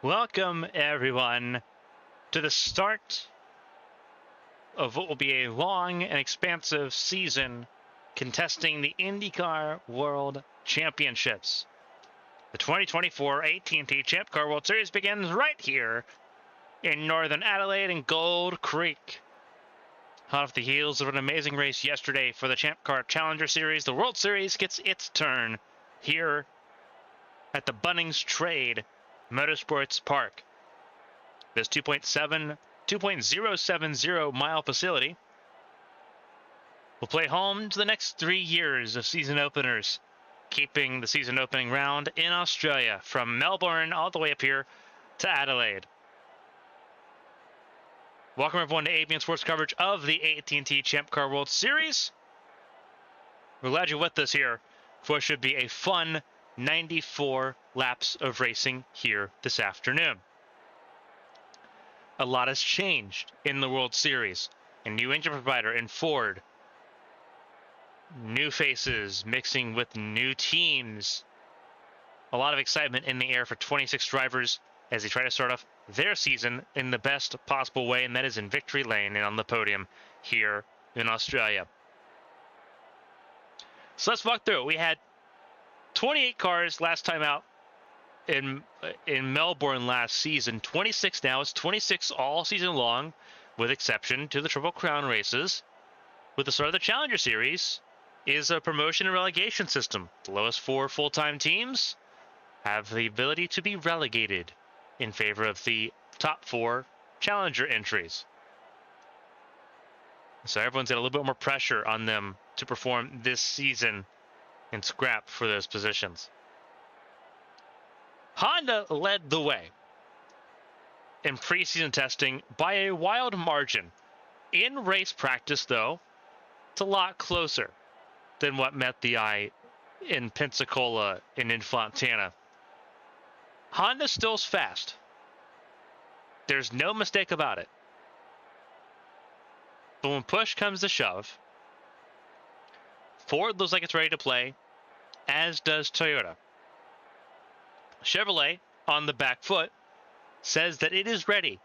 Welcome, everyone, to the start of what will be a long and expansive season contesting the IndyCar World Championships. The 2024 AT&T Champ Car World Series begins right here in northern Adelaide and Gould Creek. Hot off the heels of an amazing race yesterday for the Champ Car Challenger Series, the World Series gets its turn here at the Bunnings Trade Motorsports Park. This 2.070 mile facility will play home to the next 3 years of season openers, keeping the season opening round in Australia from Melbourne all the way up here to Adelaide. Welcome everyone to ABN Sports coverage of the AT&T Champ Car World Series. We're glad you're with us here for what should be a fun 94 laps of racing here this afternoon. A lot has changed in the World Series. A new engine provider in Ford. New faces mixing with new teams. A lot of excitement in the air for 26 drivers as they try to start off their season in the best possible way, and that is in victory lane and on the podium here in Australia. So let's walk through it. We had 28 cars last time out in Melbourne last season. 26 now. It's 26 all season long, with exception to the Triple Crown races. With the start of the Challenger Series is a promotion and relegation system. The lowest 4 full-time teams have the ability to be relegated in favor of the top 4 Challenger entries. So everyone's got a little bit more pressure on them to perform this season and scrap for those positions. Honda led the way in preseason testing by a wild margin. In race practice, though, it's a lot closer than what met the eye in Pensacola and in Fontana. Honda still's fast. There's no mistake about it. But when push comes to shove, Ford looks like it's ready to play, as does Toyota. Chevrolet, on the back foot, says that it is ready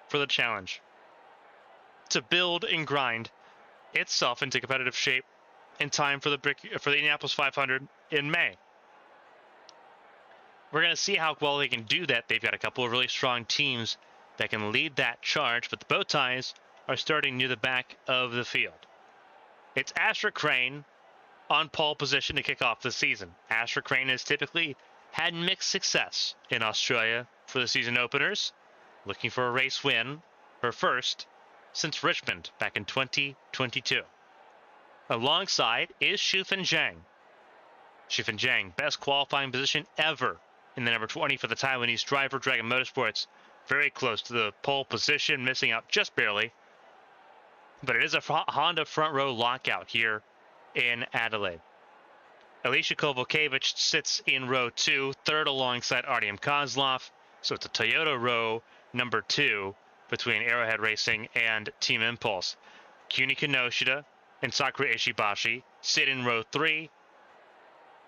for the challenge to build and grind itself into competitive shape in time for the Indianapolis 500 in May. We're going to see how well they can do that. They've got a couple of really strong teams that can lead that charge, but the bow ties are starting near the back of the field. It's Asher Crane on pole position to kick off the season. Asher Crane has typically had mixed success in Australia for the season openers, looking for a race win, her first since Richmond back in 2022. Alongside is Shufeng Zhang. Shufeng Zhang, best qualifying position ever in the number 20 for the Taiwanese driver, Dragon Motorsports. Very close to the pole position, missing out just barely. But it is a Honda front row lockout here in Adelaide. Alicia Kovalkiewicz sits in row 2, third alongside Artyom Kozlov. So it's a Toyota row number 2 between Arrowhead Racing and Team Impulse. Kuni Kinoshita and Sakura Ishibashi sit in row 3.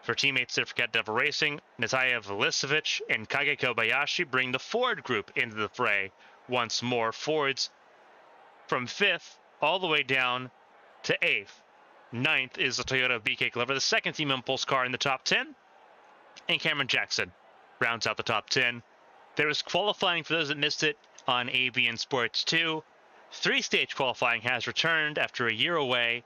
For teammates that forget Devil Racing, Natalia Velisevic and Kage Kobayashi bring the Ford group into the fray once more. Ford's from 5th all the way down to 8th. 9th is the Toyota BK Glover, the second Team Impulse car in the top 10. And Cameron Jackson rounds out the top 10. There was qualifying for those that missed it on ABN Sports 2. 3-stage qualifying has returned after a year away.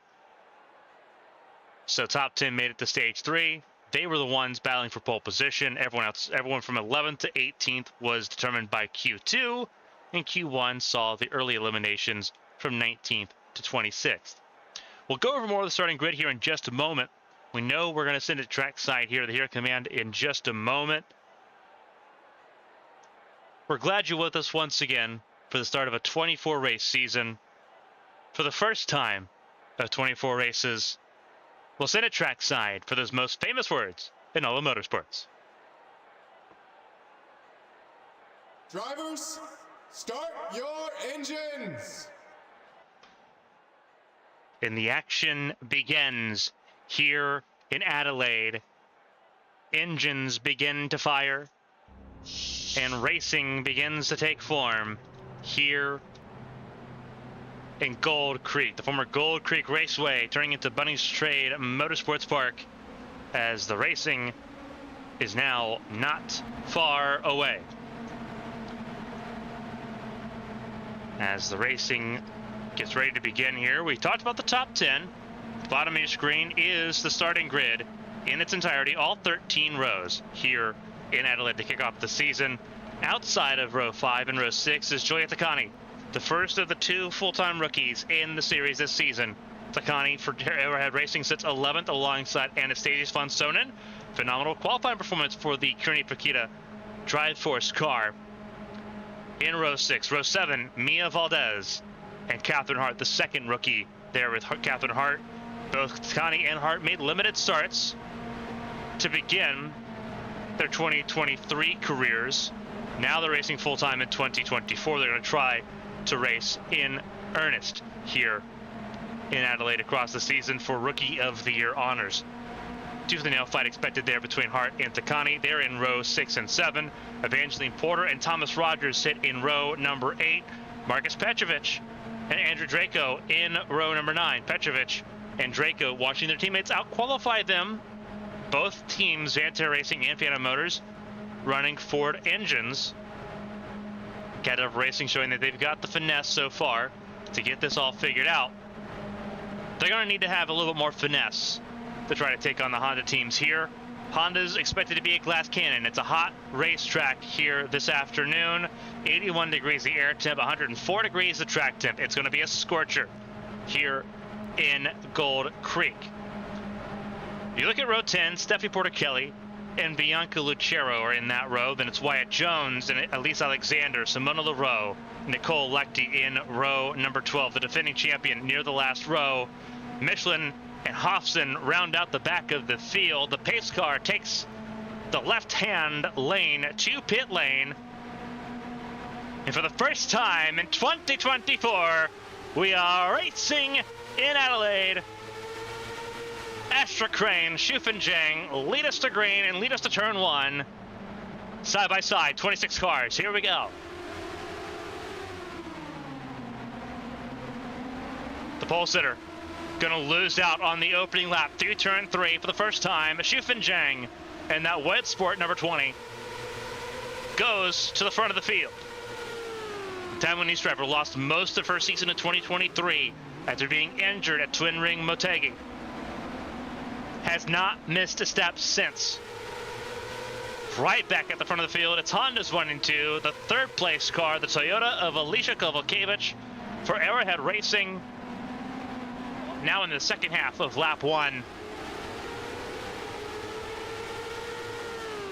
So top 10 made it to stage 3. They were the ones battling for pole position. Everyone from 11th to 18th was determined by Q2, and Q1 saw the early eliminations from 19th to 26th. We'll go over more of the starting grid here in just a moment. We know we're going to send it trackside here to the Hero Command in just a moment. We're glad you're with us once again for the start of a 24 race season. For the first time of 24 races, we'll send it trackside for those most famous words in all of motorsports. Drivers, start your engines! And the action begins here in Adelaide. Engines begin to fire. And racing begins to take form here in Gould Creek, the former Gould Creek Raceway, turning into Bunnings Trade Motorsports Park, as the racing is now not far away. As the racing gets ready to begin here, we talked about the top 10. The bottom of your screen is the starting grid in its entirety, all 13 rows here in Adelaide to kick off the season. Outside of row 5 and row 6 is Julia Takani, the first of the 2 full-time rookies in the series this season. Takani for Arrowhead Racing sits 11th alongside Anastasia von Sonen. Phenomenal qualifying performance for the Kearney Paquita Drive Force car. In row 6, row 7, Mia Valdez and Catherine Hart, the second rookie there with Catherine Hart. Both Takani and Hart made limited starts to begin their 2023 careers. Now they're racing full-time in 2024. They're going to try to race in earnest here in Adelaide across the season for Rookie of the Year honors. Tooth and nail fight expected there between Hart and Takani. They're in row 6 and 7. Evangeline Porter and Thomas Rogers sit in row number 8. Marcus Petrovic and Andrew Draco in row number 9. Petrovic and Draco watching their teammates out-qualify them. Both teams, Vanta Racing and Fiat Motors, running Ford engines. Cadov Racing showing that they've got the finesse so far to get this all figured out. They're going to need to have a little bit more finesse to try to take on the Honda teams here. Honda's expected to be a glass cannon. It's a hot racetrack here this afternoon. 81 degrees the air temp, 104 degrees the track temp. It's going to be a scorcher here in Gould Creek. You look at row 10, Steffi Porter-Kelly and Bianca Lucero are in that row. Then it's Wyatt Jones and Elise Alexander, Simona Leroux, Nicole Lectie in row number 12, the defending champion near the last row. Michelin and Hofson round out the back of the field. The pace car takes the left-hand lane to pit lane. And for the first time in 2024, we are racing in Adelaide. Astra Crane, Shufan Zhang lead us to green and lead us to turn 1. Side by side, 26 cars. Here we go. The pole sitter going to lose out on the opening lap through turn 3 for the first time. Shufan Zhang and that Wet Sport number 20 goes to the front of the field. The Taiwanese driver lost most of her season in 2023 after being injured at Twin Ring Motegi. Has not missed a step since. Right back at the front of the field, it's Honda's 1 and 2. The third place car, the Toyota of Alicia Kovalkiewicz for Arrowhead Racing. Now in the second half of lap 1.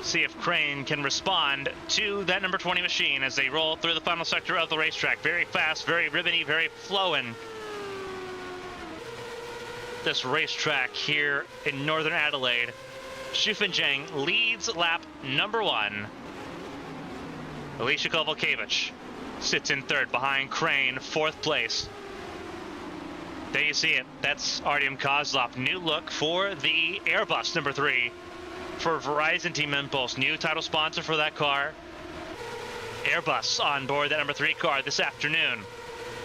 See if Crane can respond to that number 20 machine as they roll through the final sector of the racetrack. Very fast, very ribbony, very flowing. This racetrack here in northern Adelaide. Shufan Zhang leads lap number 1. Alicia Kovalkiewicz sits in third behind Crane, 4th place. There you see it. That's Artyom Kozlov. New look for the Airbus number 3 for Verizon Team Impulse. New title sponsor for that car. Airbus on board that number 3 car this afternoon,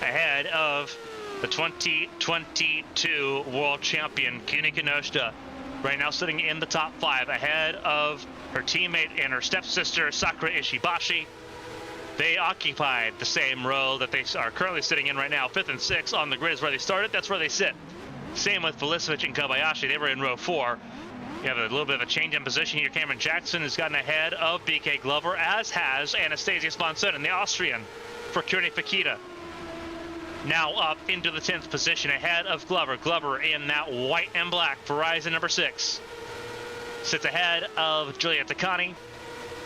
ahead of the 2022 world champion Kuni Kinoshita, right now sitting in the top 5, ahead of her teammate and her stepsister Sakura Ishibashi. They occupied the same row that they are currently sitting in right now. 5th and 6th on the grid is where they started. That's where they sit. Same with Felicevic and Kobayashi. They were in row 4. You have a little bit of a change in position here. Cameron Jackson has gotten ahead of BK Glover, as has Anastasia von Sonen, the Austrian for Kearney Paquita. Now up into the 10th position ahead of Glover. Glover in that white and black Verizon number 6. Sits ahead of Julia Takani.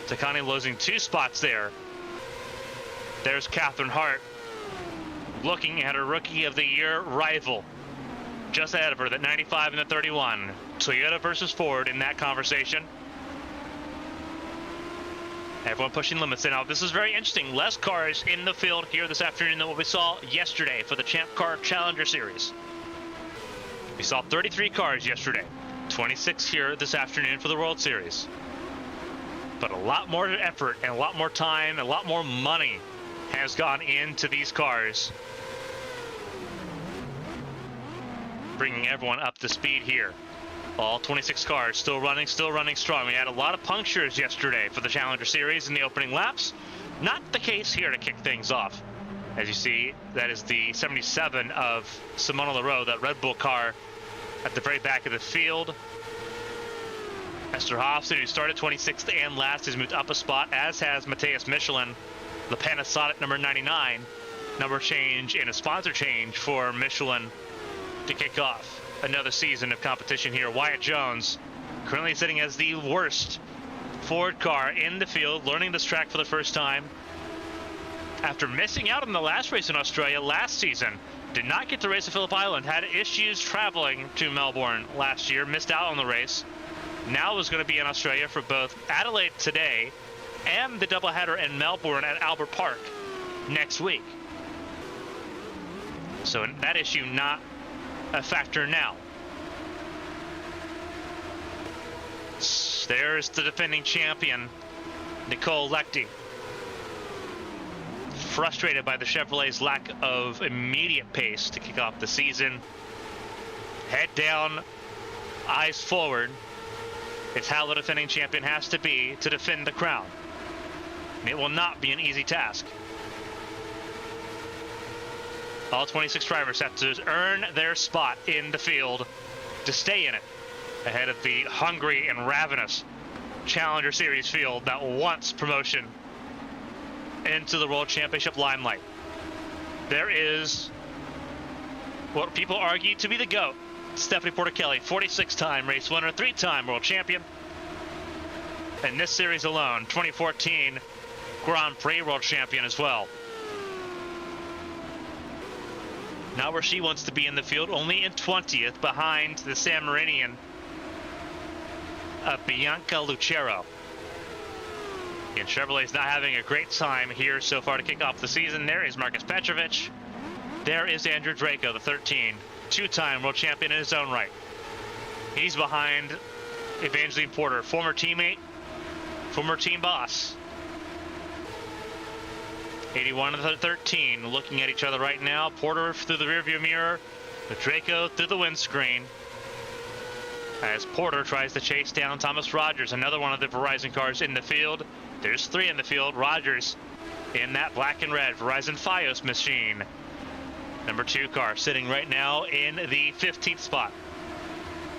Takani losing 2 spots there. There's Catherine Hart looking at her Rookie of the Year rival. Just ahead of her, that 95 and the 31. Toyota versus Ford in that conversation. Everyone pushing limits. Now, this is very interesting. Less cars in the field here this afternoon than what we saw yesterday for the Champ Car Challenger Series. We saw 33 cars yesterday. 26 here this afternoon for the World Series. But a lot more effort and a lot more time and a lot more money has gone into these cars, bringing everyone up to speed here. All 26 cars still running strong. We had a lot of punctures yesterday for the Challenger Series in the opening laps. Not the case here to kick things off. As you see, that is the 77 of Simona Leroux, that Red Bull car at the very back of the field. Esther Hofstad, who started 26th and last, has moved up a spot, as has Matthias Michelin, the Panasonic number 99. Number change and a sponsor change for Michelin to kick off another season of competition here. Wyatt Jones currently sitting as the worst Ford car in the field, learning this track for the first time. After missing out on the last race in Australia last season, did not get to race at Phillip Island, had issues traveling to Melbourne last year, missed out on the race. Now is going to be in Australia for both Adelaide today and the doubleheader in Melbourne at Albert Park next week. So that issue not a factor now. There's the defending champion, Nicole Lechty. Frustrated by the Chevrolet's lack of immediate pace to kick off the season. Head down, eyes forward. It's how the defending champion has to be to defend the crown. It will not be an easy task. All 26 drivers have to earn their spot in the field to stay in it, ahead of the hungry and ravenous Challenger Series field that wants promotion into the World Championship limelight. There is what people argue to be the GOAT, Stephanie Porter-Kelly, 46-time race winner, 3-time world champion. And this series alone, 2014 Grand Prix world champion as well. Not where she wants to be in the field, only in 20th behind the San Marinian Bianca Lucero. And Chevrolet's not having a great time here so far to kick off the season. There is Marcus Petrovich. There is Andrew Draco, the 13, two-time world champion in his own right. He's behind Evangeline Porter, former teammate, former team boss. 81 and the 13 looking at each other right now. Porter through the rearview mirror, the Draco through the windscreen. As Porter tries to chase down Thomas Rogers, another one of the Verizon cars in the field. There's 3 in the field. Rogers in that black and red Verizon Fios machine. Number 2 car sitting right now in the 15th spot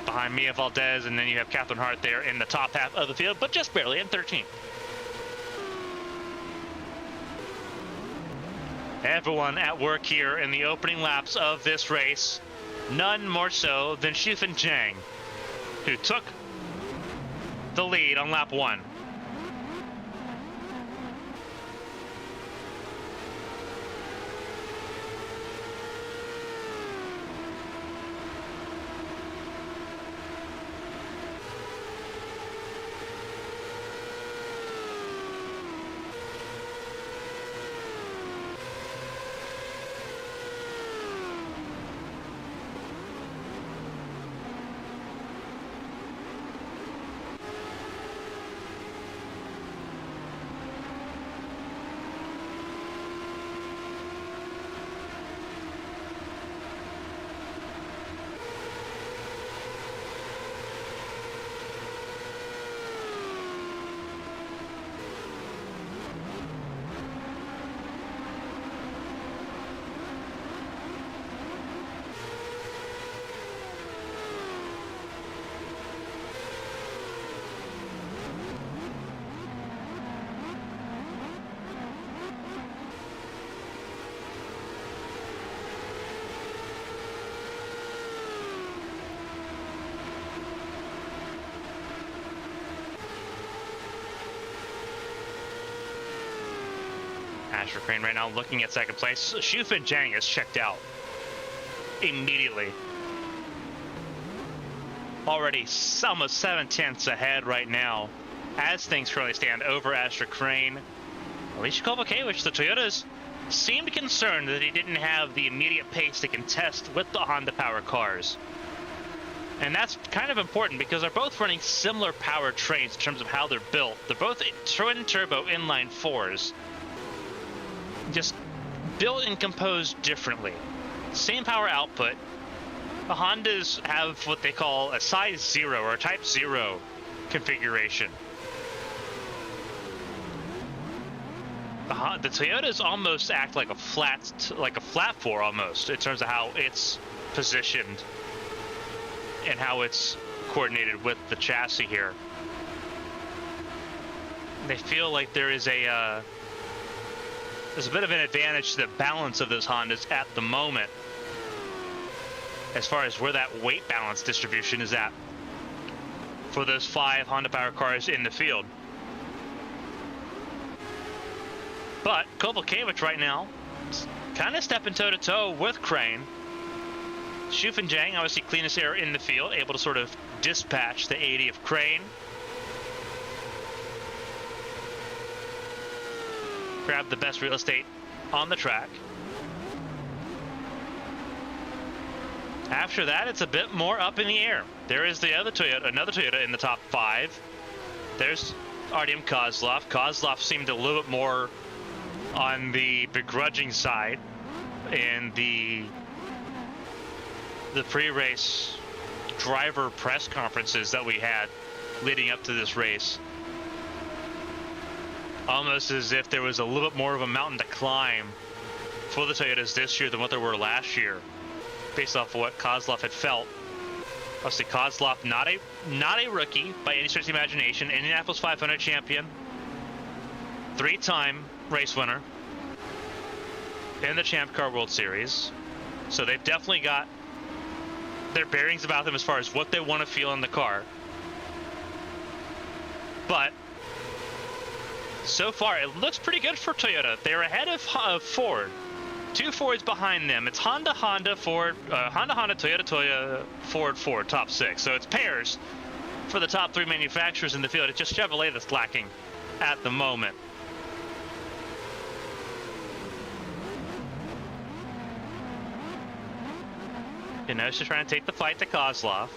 behind Mia Valdez, and then you have Catherine Hart there in the top half of the field, but just barely in 13th. Everyone at work here in the opening laps of this race, none more so than Xufeng Zhang, who took the lead on lap 1. Asher Crane right now looking at second place. Xufeng Zhang is checked out immediately. Already almost 7/10 ahead right now as things currently stand over Asher Crane. Alicia Kovacevic, the Toyotas, seemed concerned that he didn't have the immediate pace to contest with the Honda Power cars. And that's kind of important because they're both running similar power trains in terms of how they're built. They're both twin-turbo inline fours, just built and composed differently. Same power output. The Hondas have what they call a size 0 or a type 0 configuration. The Toyotas almost act like a flat four almost in terms of how it's positioned and how it's coordinated with the chassis here. They feel like there's a bit of an advantage to the balance of those Hondas at the moment as far as where that weight balance distribution is at for those 5 Honda Power cars in the field. But Kovalkiewicz right now kind of stepping toe-to-toe with Crane. Schufenjang, obviously cleanest air in the field, able to sort of dispatch the 80 of Crane. Grab the best real estate on the track. After that, it's a bit more up in the air. There is the other Toyota, another Toyota in the top 5. There's Artyom Kozlov. Kozlov seemed a little bit more on the begrudging side in the pre-race driver press conferences that we had leading up to this race. Almost as if there was a little bit more of a mountain to climb for the Toyotas this year than what there were last year, based off of what Kozlov had felt. Obviously, Kozlov, not a rookie by any stretch of the imagination. Indianapolis 500 champion, 3-time race winner in the Champ Car World Series. So they've definitely got their bearings about them as far as what they want to feel in the car. But so far, it looks pretty good for Toyota. They're ahead of Ford. 2 Fords behind them. It's Honda, Ford, Honda, Toyota, Ford, top 6. So it's pairs for the top 3 manufacturers in the field. It's just Chevrolet that's lacking at the moment. Kenosha trying to take the fight to Kozlov.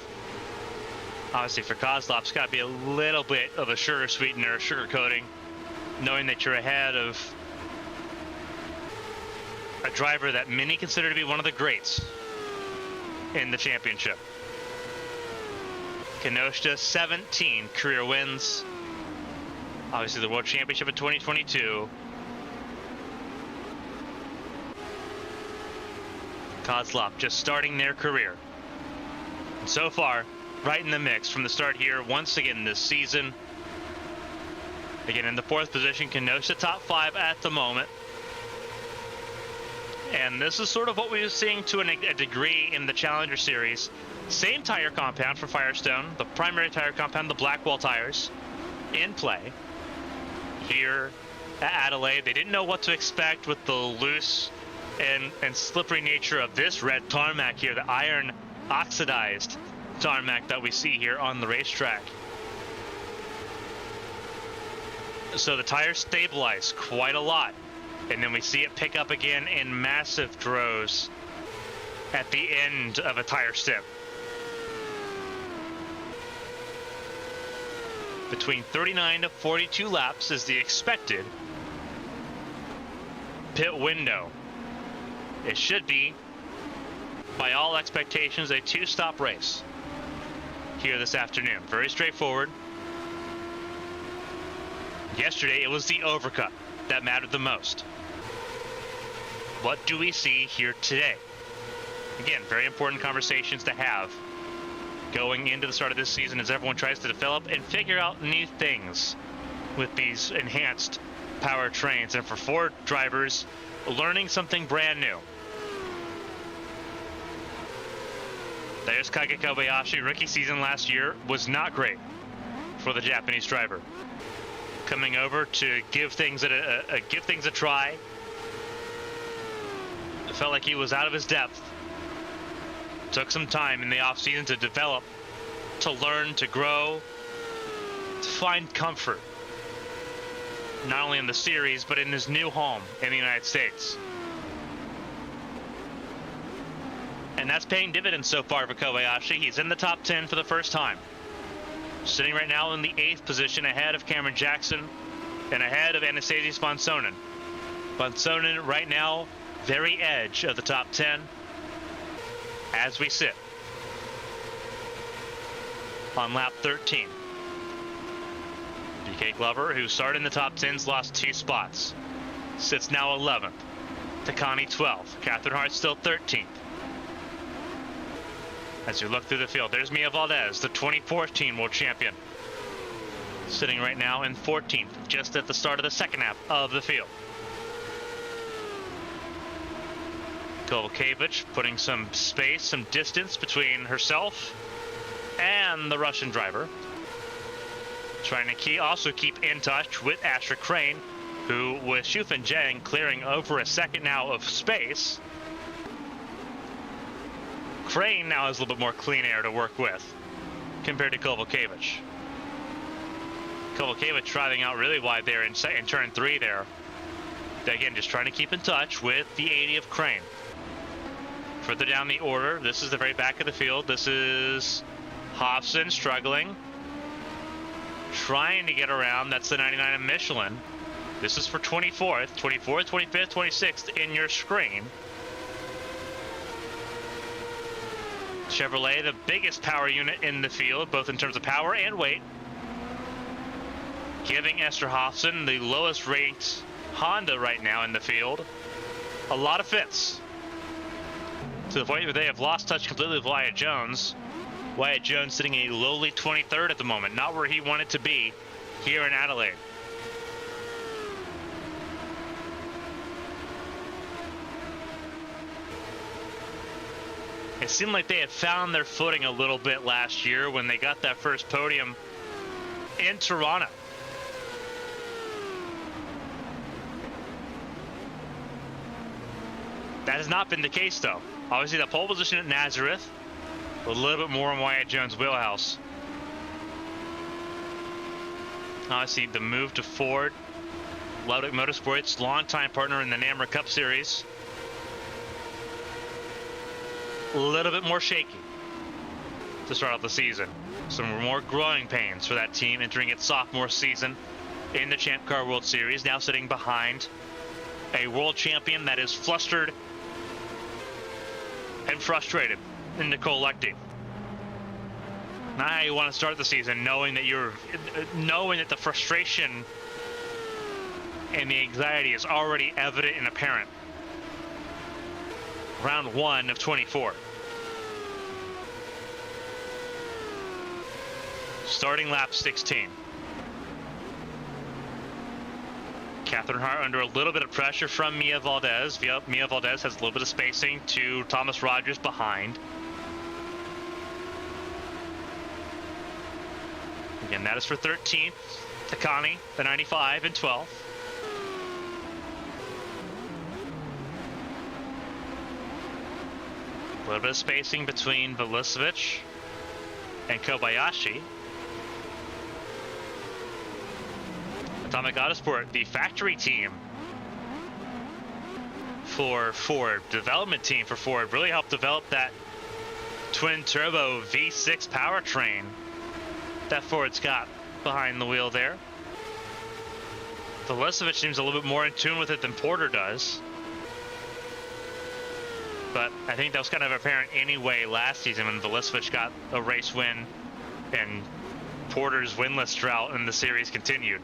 Obviously, for Kozlov, it's got to be a little bit of a sugar sweetener, sugar coating, knowing that you're ahead of a driver that many consider to be one of the greats in the championship. Kenosha, 17 career wins. Obviously, the World Championship in 2022. Kozlov just starting their career. And so far, right in the mix from the start here once again this season. Again, in the 4th position, Kenosha top 5 at the moment. And this is sort of what we were seeing to a degree in the Challenger Series. Same tire compound for Firestone, the primary tire compound, the Blackwell tires, in play. Here at Adelaide, they didn't know what to expect with the loose and slippery nature of this red tarmac here, the iron oxidized tarmac that we see here on the racetrack. So the tires stabilize quite a lot, and then we see it pick up again in massive droves at the end of a tire step. Between 39 to 42 laps is the expected pit window. It should be, by all expectations, a 2-stop race here this afternoon. Very straightforward. Yesterday, it was the overcut that mattered the most. What do we see here today? Again, very important conversations to have going into the start of this season as everyone tries to develop and figure out new things with these enhanced powertrains. And for Ford drivers, learning something brand new. There's Kage Kobayashi. Rookie season last year was not great for the Japanese driver. Coming over to give things a try. It felt like he was out of his depth. Took some time in the offseason to develop, to learn, to grow, to find comfort. Not only in the series, but in his new home in the United States. And that's paying dividends so far for Kobayashi. He's in the top 10 for the first time. Sitting right now in the 8th position ahead of Cameron Jackson and ahead of Anastasius Bonsonen. Bonsonen right now, very edge of the top 10 as we sit on lap 13. BK Glover, who started in the top 10s, lost 2 spots. Sits now 11th. Takani 12th. Catherine Hart still 13th. As you look through the field, there's Mia Valdez, the 2014 world champion. Sitting right now in 14th, just at the start of the second half of the field. Kovalevich putting some space, some distance between herself and the Russian driver. Trying to also keep in touch with Asher Crane, who with Shufan Zheng clearing over a second now of space. Crane now has a little bit more clean air to work with compared to Kovalevich. Kovalevich driving out really wide there in turn 3 there. Again, just trying to keep in touch with the 80 of Crane. Further down the order, this is the very back of the field. This is Hobson struggling, trying to get around. That's the 99 of Michelin. This is for 24th, 25th, 26th in your screen. Chevrolet, the biggest power unit in the field, both in terms of power and weight. Giving Esther Hobson, the lowest ranked Honda right now in the field, a lot of fits. To the point where they have lost touch completely with Wyatt Jones. Wyatt Jones sitting a lowly 23rd at the moment, not where he wanted to be here in Adelaide. It seemed like they had found their footing a little bit last year when they got that first podium in Toronto. That has not been the case, though. Obviously, the pole position at Nazareth, a little bit more in Wyatt Jones' wheelhouse. Obviously, the move to Ford, Ludwig Motorsports, longtime partner in the NAMRA Cup Series. A little bit more shaky to start off the season. Some more growing pains for that team entering its sophomore season in the Champ Car World Series, now sitting behind a world champion that is flustered and frustrated in Nicole Lechty. Not how you want to start the season, knowing that the frustration and the anxiety is already evident and apparent. Round 1 of 24. Starting lap 16. Catherine Hart under a little bit of pressure from Mia Valdez. Mia Valdez has a little bit of spacing to Thomas Rogers behind. Again, that is for 13th. Takani, the 95, and 12th. A little bit of spacing between Velisevich and Kobayashi. Atomic Autosport, the factory team for Ford, development team for Ford, really helped develop that twin-turbo V6 powertrain that Ford's got behind the wheel there. Velisevich seems a little bit more in tune with it than Porter does. But I think that was kind of apparent anyway last season when Velisevich got a race win and Porter's winless drought in the series continued.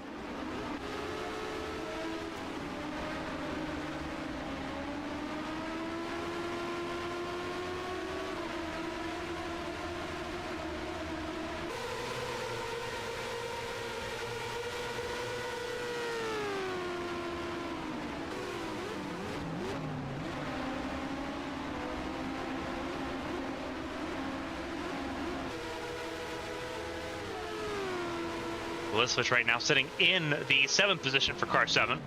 Velisevich right now sitting in the 7th position for car 7.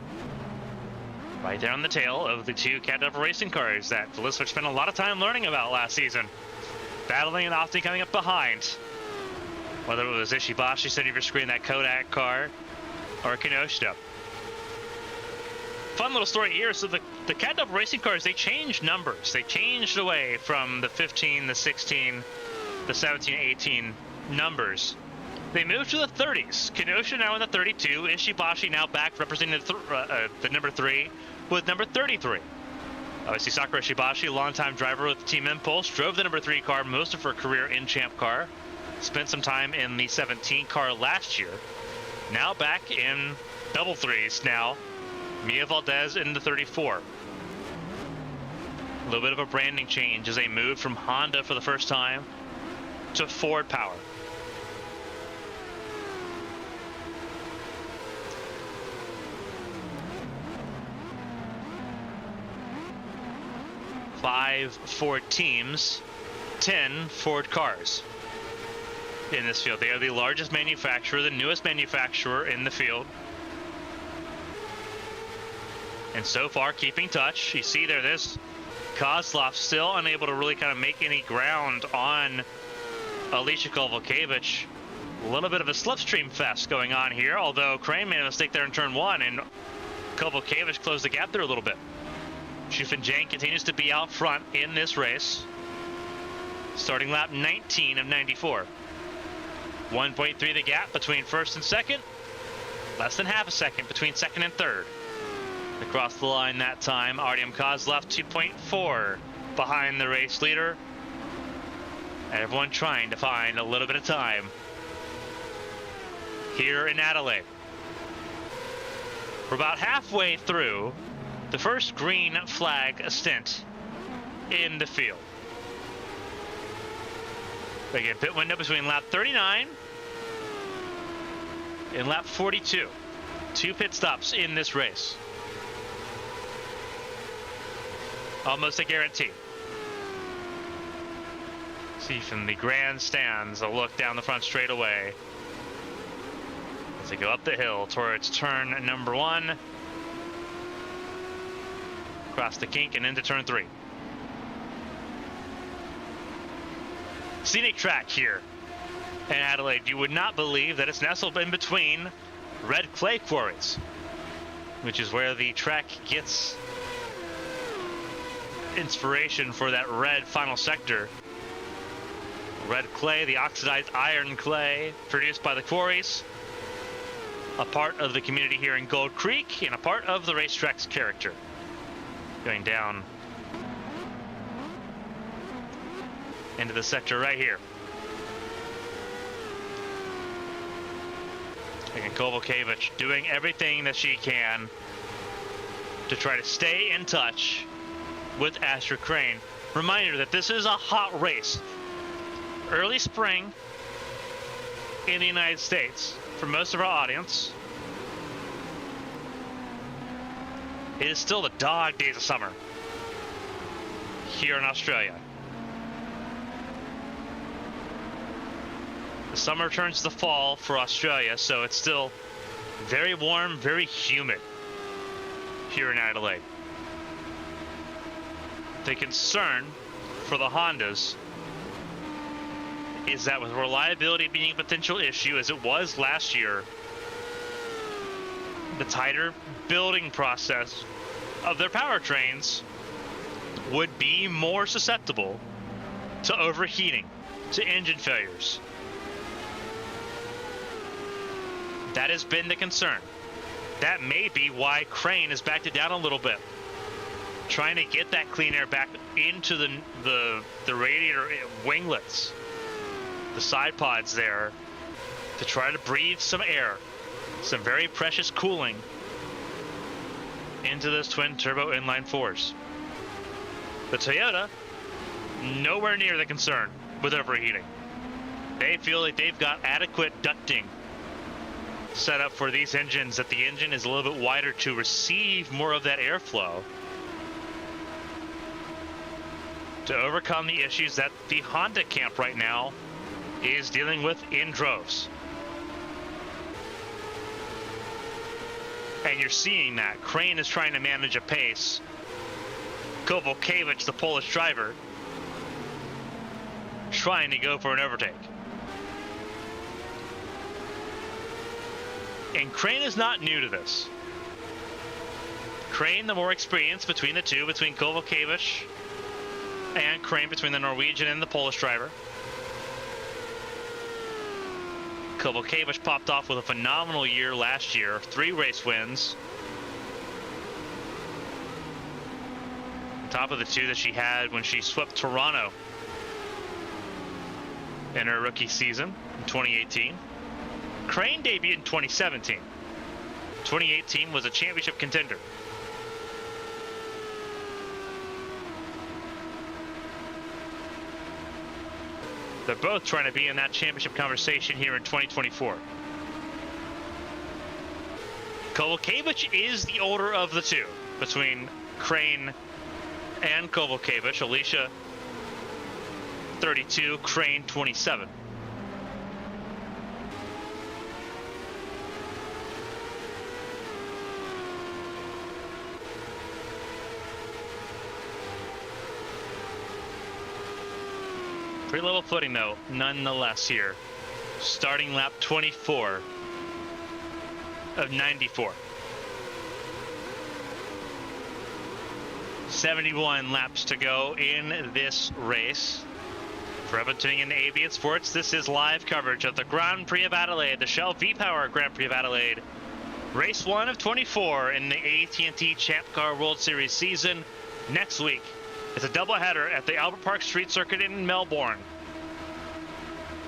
Right there on the tail of the 2 Cat Devil racing cars that Velisevich spent a lot of time learning about last season. Battling and often coming up behind. Whether it was Ishibashi sitting over screen, that Kodak car, or Kinoshita. fun little story here. So the Cat Double racing cars, they changed numbers. They changed away from the 15, the 16, the 17, 18 numbers. They moved to the 30s. Kenosha now in the 32. Ishibashi now back representing the number 3 with number 33. Obviously, Sakura Ishibashi, longtime driver with Team Impulse, drove the number 3 car most of her career in Champ Car. Spent some time in the 17 car last year. Now back in double threes now. Mia Valdez in the 34. A little bit of a branding change as they moved from Honda for the first time to Ford Power. Five Ford teams, 10 Ford cars in this field. They are the largest manufacturer, the newest manufacturer in the field. And so far, keeping touch. You see there, this Kozlov still unable to really kind of make any ground on Alicia Kovalkiewicz. A little bit of a slipstream fest going on here, although Crane made a mistake there in turn 1, and Kovalkiewicz closed the gap there a little bit. Shufin Jang continues to be out front in this race, starting lap 19 of 94. 1.3 the gap between first and second, less than half a second between second and third. Across the line that time, Artyom Kozlov 2.4 behind the race leader. And everyone trying to find a little bit of time here in Adelaide. We're about halfway through the first green flag stint in the field. Again, pit window between lap 39 and lap 42. 2 pit stops in this race. Almost a guarantee. See from the grandstands a look down the front straightaway as they go up the hill towards turn number 1. Across the kink and into turn 3. Scenic track here in Adelaide. You would not believe that it's nestled in between red clay quarries, which is where the track gets inspiration for that red final sector. Red clay, the oxidized iron clay produced by the quarries, a part of the community here in Gold Creek and a part of the racetrack's character. Going down into the sector right here. Again, Kovalkiewicz doing everything that she can to try to stay in touch with Astrid Crane. Reminder that this is a hot race. Early spring in the United States for most of our audience. It is still the dog days of summer here in Australia. The summer turns to the fall for Australia, so it's still very warm, very humid here in Adelaide. The concern for the Hondas is that with reliability being a potential issue as it was last year, the tighter building process of their powertrains would be more susceptible to overheating, to engine failures. That has been the concern. That may be why Crane has backed it down a little bit, trying to get that clean air back into the radiator winglets, the side pods there, to try to breathe some air, some very precious cooling into those twin turbo inline fours. The Toyota, nowhere near the concern with overheating. They feel like they've got adequate ducting set up for these engines, that the engine is a little bit wider to receive more of that airflow to overcome the issues that the Honda camp right now is dealing with in droves. And you're seeing that. Crane is trying to manage a pace. Kovalkiewicz, the Polish driver, trying to go for an overtake. And Crane is not new to this. Crane, the more experienced between the two, between Kovalkiewicz and Crane, between the Norwegian and the Polish driver. Kovalkiewicz popped off with a phenomenal year last year, 3 race wins. On top of the 2 that she had when she swept Toronto in her rookie season in 2018. Crane debuted in 2017. 2018 was a championship contender. They're both trying to be in that championship conversation here in 2024. Kovalkiewicz is the older of the 2 between Crane and Kovalkiewicz. Alicia 32, Crane 27. Pretty level footing though, nonetheless here. Starting lap 24 of 94. 71 laps to go in this race. For everyone tuning in to ABN Sports, this is live coverage of the Grand Prix of Adelaide, the Shell V-Power Grand Prix of Adelaide. Race 1 of 24 in the AT&T Champ Car World Series season. Next week, it's a doubleheader at the Albert Park Street Circuit in Melbourne.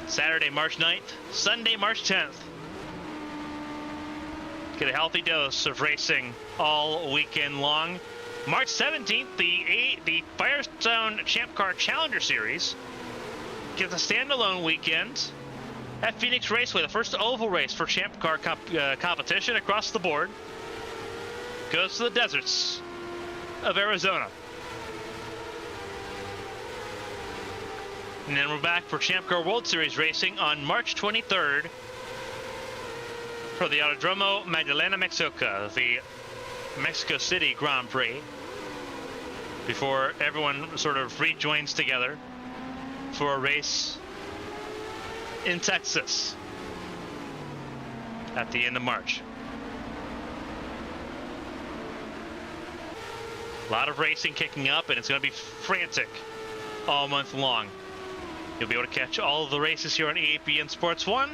Saturday, March 9th, Sunday, March 10th. Get a healthy dose of racing all weekend long. March 17th, the Firestone Champ Car Challenger Series gets a standalone weekend at Phoenix Raceway, the first oval race for Champ Car competition across the board. Goes to the deserts of Arizona. And then we're back for Champ Car World Series racing on March 23rd for the Autodromo Magdalena Mexica, the Mexico City Grand Prix, before everyone sort of rejoins together for a race in Texas at the end of March. A lot of racing kicking up, and it's going to be frantic all month long. You'll be able to catch all of the races here on ABN Sports 1.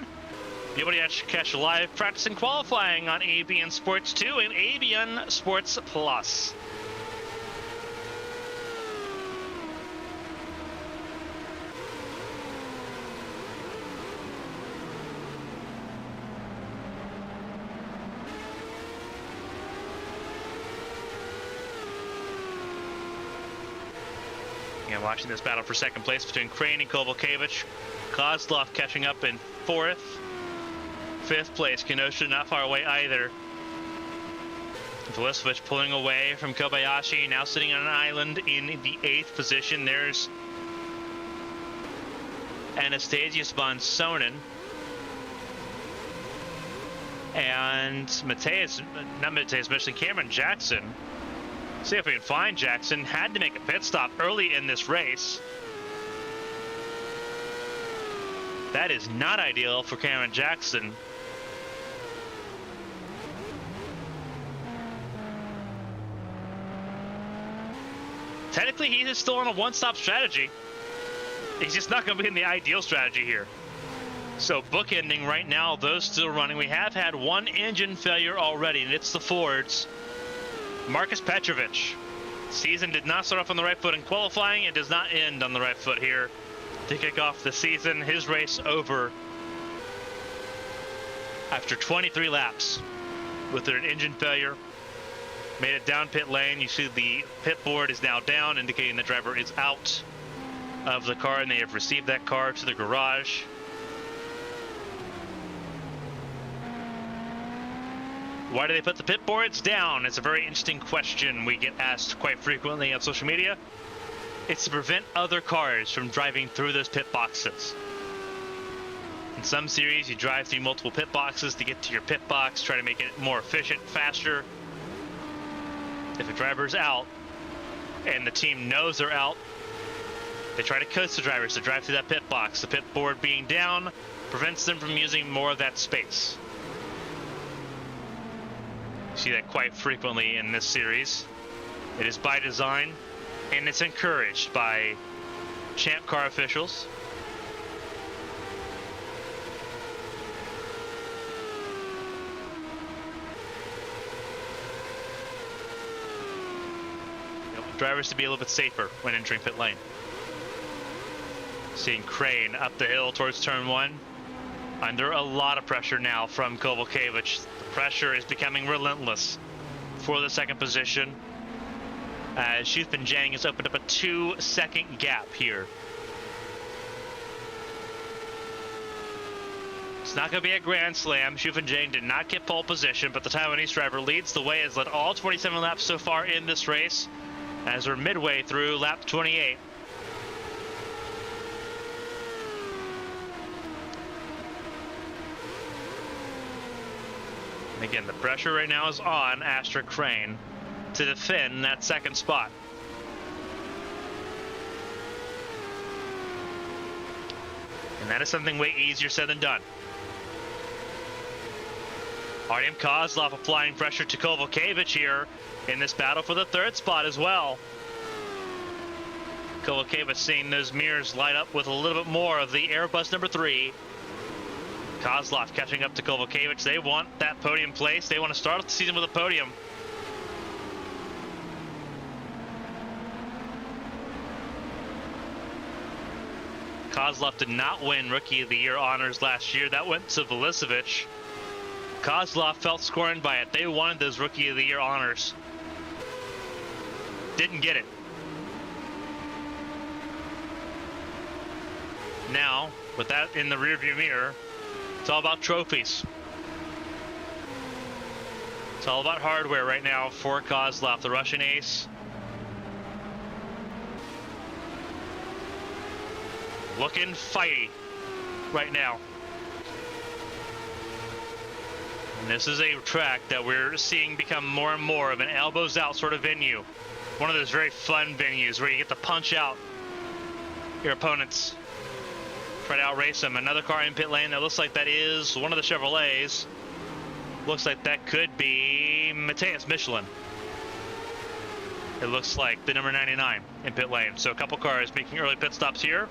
You'll be able to catch live practice and qualifying on ABN Sports 2 and ABN Sports Plus. And watching this battle for second place between Crane and Kovalkiewicz. Kozlov catching up in 4th. 5th place, Kenosha not far away either. Velisevich pulling away from Kobayashi, now sitting on an island in the 8th position. There's Anastasius von Sonen. And Cameron Jackson. See if we can find Jackson. Had to make a pit stop early in this race. That is not ideal for Cameron Jackson. Technically, he is still on a one-stop strategy. He's just not going to be in the ideal strategy here. So bookending right now, those still running. We have had one engine failure already, and it's the Fords. Marcus Petrovich. Season did not start off on the right foot in qualifying. It does not end on the right foot here to kick off the season. His race over after 23 laps with an engine failure. Made it down pit lane. You see the pit board is now down, indicating the driver is out of the car, and they have received that car to the garage. Why do they put the pit boards down? It's a very interesting question we get asked quite frequently on social media. It's to prevent other cars from driving through those pit boxes. In some series, you drive through multiple pit boxes to get to your pit box, try to make it more efficient, faster. If a driver's out and the team knows they're out, they try to coast the drivers to drive through that pit box. The pit board being down prevents them from using more of that space. see that quite frequently in this series. It is by design, and it's encouraged by Champ Car officials. Drivers to be a little bit safer when entering pit lane. Seeing Crane up the hill towards turn 1. Under a lot of pressure now from Kovalkiewicz. The pressure is becoming relentless for the second position. As Shufin Zhang has opened up a 2-second gap here. It's not going to be a grand slam. Shufin Zhang did not get pole position, but the Taiwanese driver leads the way, has led all 27 laps so far in this race. As we're midway through lap 28. And again, the pressure right now is on Astra Crane to defend that second spot. And that is something way easier said than done. Artem Kozlov applying pressure to Kovalkiewicz here in this battle for the third spot as well. Kovalkiewicz seeing those mirrors light up with a little bit more of the Airbus number 3. Kozlov catching up to Kovalkiewicz. They want that podium place. They want to start off the season with a podium. Kozlov did not win Rookie of the Year honors last year. That went to Velicevic. Kozlov felt scorned by it. They wanted those Rookie of the Year honors. Didn't get it. Now, with that in the rearview mirror, it's all about trophies. It's all about hardware right now for Kozlov, the Russian ace. Looking fighty right now. And this is a track that we're seeing become more and more of an elbows out sort of venue. One of those very fun venues where you get to punch out your opponents, try to outrace them. Another car in pit lane that looks like that is one of the Chevrolets. Looks like that could be Matthias Michelin. It looks like the number 99 in pit lane. So a couple cars making early pit stops here.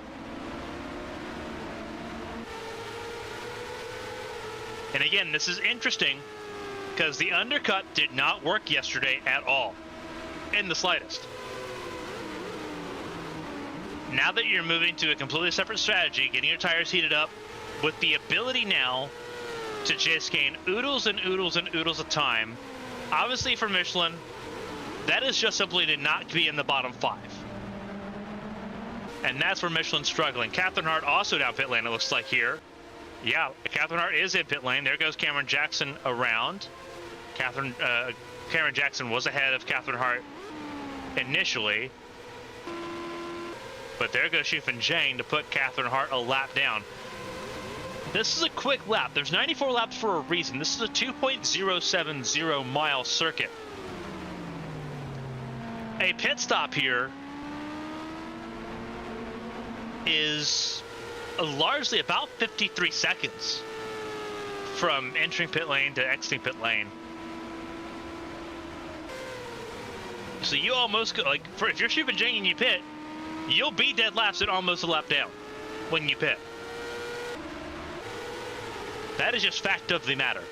And again, this is interesting because the undercut did not work yesterday at all, in the slightest. Now that you're moving to a completely separate strategy, getting your tires heated up, with the ability now to just gain oodles and oodles and oodles of time, obviously for Michelin, that is just simply to not be in the bottom 5. And that's where Michelin's struggling. Catherine Hart also down pit lane, it looks like here. Yeah, Catherine Hart is in pit lane. There goes Cameron Jackson around. Cameron Jackson was ahead of Catherine Hart initially. But there goes Shufin Zhang to put Catherine Hart a lap down. This is a quick lap. There's 94 laps for a reason. This is a 2.070 mile circuit. A pit stop here is largely about 53 seconds from entering pit lane to exiting pit lane. So you almost go, like, if you're Shufin Zhang and you pit, you'll be dead laps and almost a lap down when you pit. That is just fact of the matter.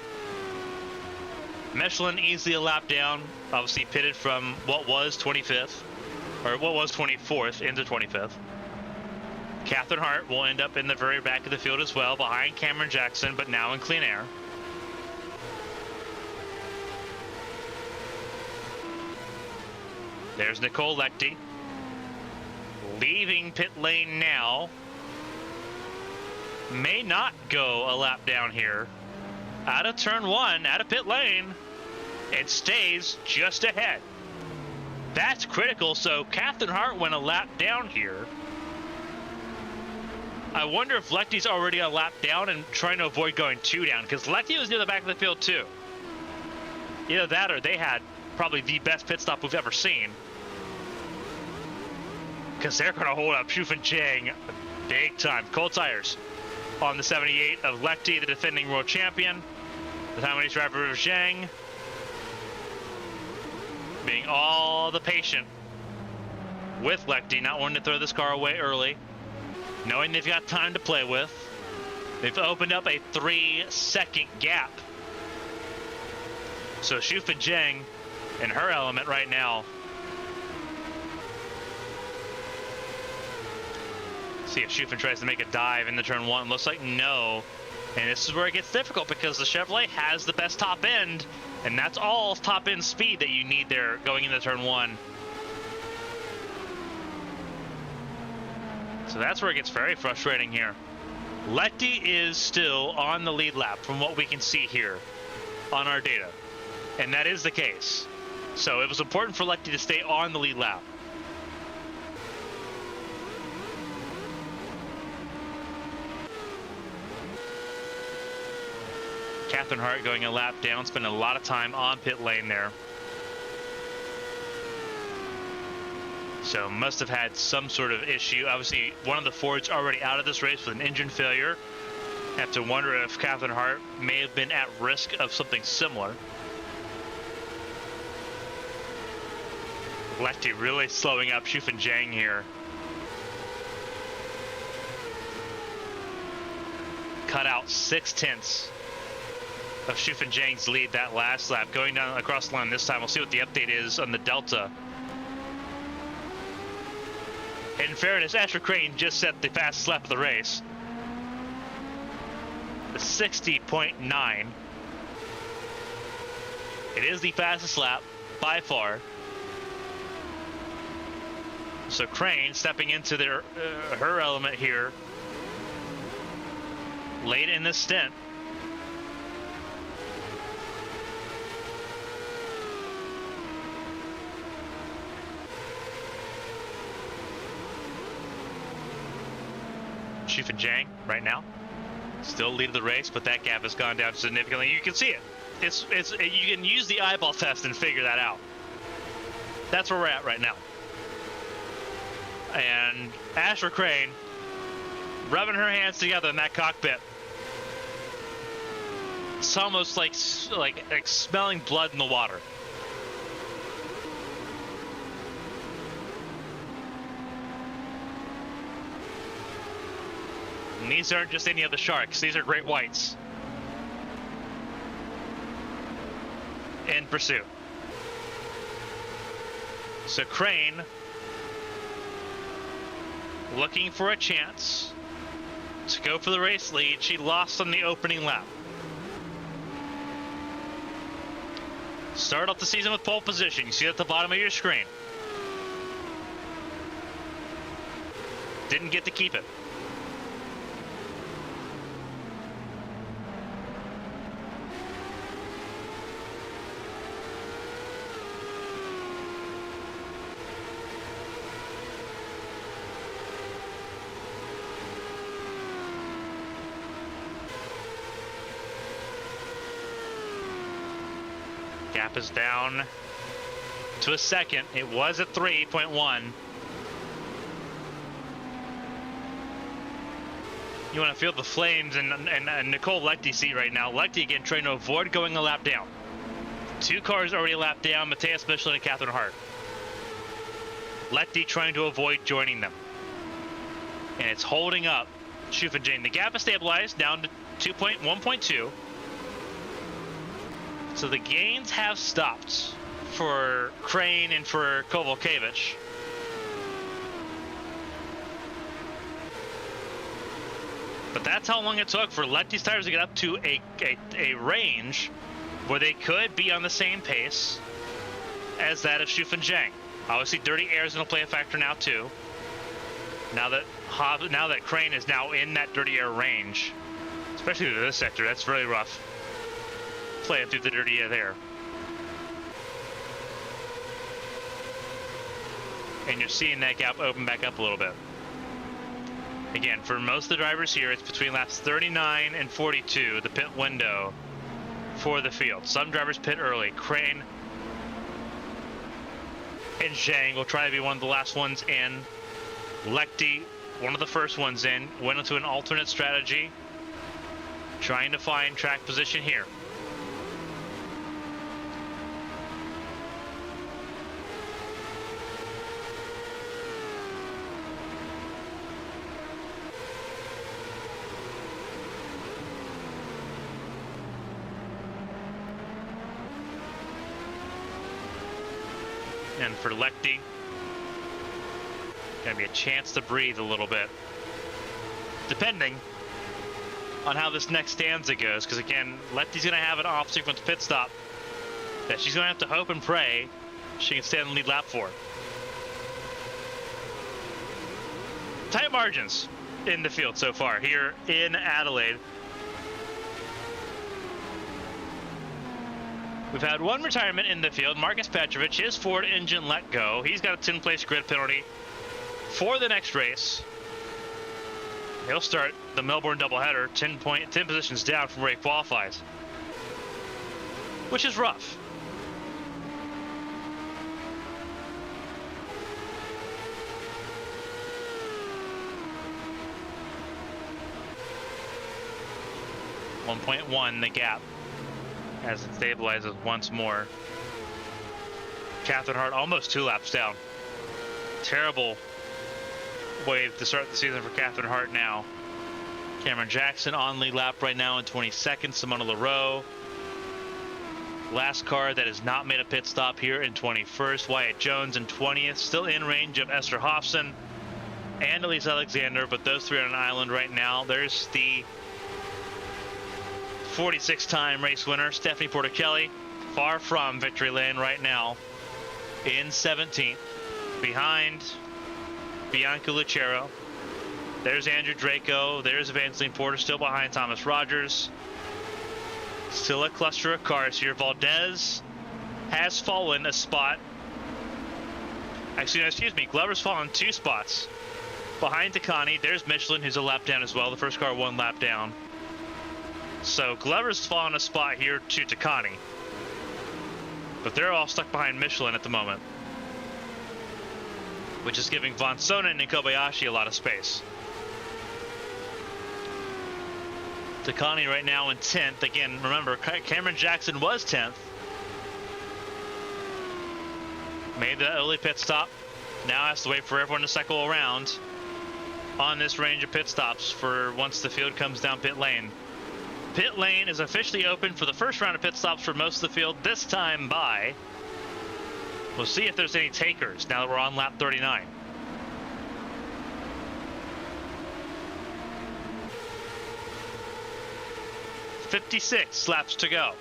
Michelin easily a lap down, obviously pitted from what was 25th, or what was 24th into 25th. Catherine Hart will end up in the very back of the field as well, behind Cameron Jackson, but now in clean air. There's Nicole Lechty, leaving pit lane now. May not go a lap down here. Out of turn 1, out of pit lane, it stays just ahead. That's critical, so Catherine Hart went a lap down here. I wonder if Lechty's already a lap down and trying to avoid going 2 down, because Lechty was near the back of the field too. Either that or they had probably the best pit stop we've ever seen, because they're going to hold up Shufin Zhang big time. Cold tires on the 78 of Lechty, the defending world champion. The Taiwanese driver of Zhang. being all the patient with Lechty, not wanting to throw this car away early, knowing they've got time to play with. They've opened up a 3-second gap. So Shufan Zheng in her element right now. See if Shufan tries to make a dive into turn 1. Looks like no. And this is where it gets difficult because the Chevrolet has the best top end, and that's all top end speed that you need there going into turn 1. So that's where it gets very frustrating here. Lechty is still on the lead lap from what we can see here on our data. And that is the case. So it was important for Lechty to stay on the lead lap. Catherine Hart going a lap down, spending a lot of time on pit lane there. So must have had some sort of issue. Obviously, one of the Fords already out of this race with an engine failure. Have to wonder if Catherine Hart may have been at risk of something similar. Lechty really slowing up Shufan Zheng here. Cut out 6/10 of Shufan Zheng's lead that last lap. Going down across the line this time, we'll see what the update is on the Delta. In fairness, Asher Crane just set the fastest lap of the race. 60.9. It is the fastest lap by far. So Crane stepping into their her element here late in this stint. Shufan Zheng right now still lead the race, but that gap has gone down significantly. You can see it. You can use the eyeball test and figure that out. That's where we're at right now. And Asher Crane rubbing her hands together in that cockpit. It's almost like smelling blood in the water. And these aren't just any of the sharks. These are great whites in pursuit. So Crane looking for a chance to go for the race lead. She lost on the opening lap. Start off the season with pole position. You see it at the bottom of your screen. Didn't get to keep it. Gap is down to a second. It was at 3.1. You want to feel the flames and Nicole Lechty's seat right now. Lechty again trying to avoid going a lap down. 2 cars already a lap down, Matthias Michelin and Catherine Hart. Lechty trying to avoid joining them. And it's holding up Shufan Zheng. The gap is stabilized down to 1.2. So the gains have stopped for Crane and for Kovalkiewicz. But that's how long it took for Lechty's tires to get up to a range where they could be on the same pace as that of Shufan Zheng. Obviously, dirty air is going to play a factor now too. Now that Crane is now in that dirty air range, especially to this sector, that's really rough. Play it through the dirty air there. And you're seeing that gap open back up a little bit. Again, for most of the drivers here, it's between laps 39 and 42, the pit window for the field. Some drivers pit early. Crane and Zheng will try to be one of the last ones in. Lechty, one of the first ones in, went into an alternate strategy, trying to find track position here. And for Lechty, gonna be a chance to breathe a little bit, depending on how this next stanza goes. Because again, Lechty's gonna have an off-sequence pit stop that she's gonna have to hope and pray she can stay on the lead lap for. Tight margins in the field so far here in Adelaide. We've had one retirement in the field. Marcus Petrovic, his Ford engine let go. He's got a 10-place grid penalty for the next race. He'll start the Melbourne doubleheader 10 positions down from where he qualifies, which is rough. .1 the gap as it stabilizes once more. Catherine Hart almost 2 laps down. Terrible way to start the season for Catherine Hart now. Cameron Jackson on lead lap right now in 22nd. Simona LaRoe. Last car that has not made a pit stop here in 21st. Wyatt Jones in 20th. Still in range of Esther Hofson and Elise Alexander, but those three are on an island right now. There's the 46-time race winner, Stephanie Porter-Kelly, far from victory lane right now in 17th, behind Bianca Lucero. There's Andrew Draco. There's Evangeline Porter, still behind Thomas Rogers. Still a cluster of cars here. Valdez has fallen a spot. Actually, excuse me, Glover's fallen 2 spots behind Takani. There's Michelin, who's a lap down as well. The first car 1 lap down. So Glover's fallen a spot here to Takani, but they're all stuck behind Michelin at the moment, which is giving Von Sonnen and Kobayashi a lot of space. Takani right now in 10th. Again, remember, Cameron Jackson was 10th. Made the early pit stop. Now has to wait for everyone to cycle around on this range of pit stops for once the field comes down pit lane. Pit lane is officially open for the first round of pit stops for most of the field, this time by. We'll see if there's any takers now that we're on lap 39. .56 laps to go.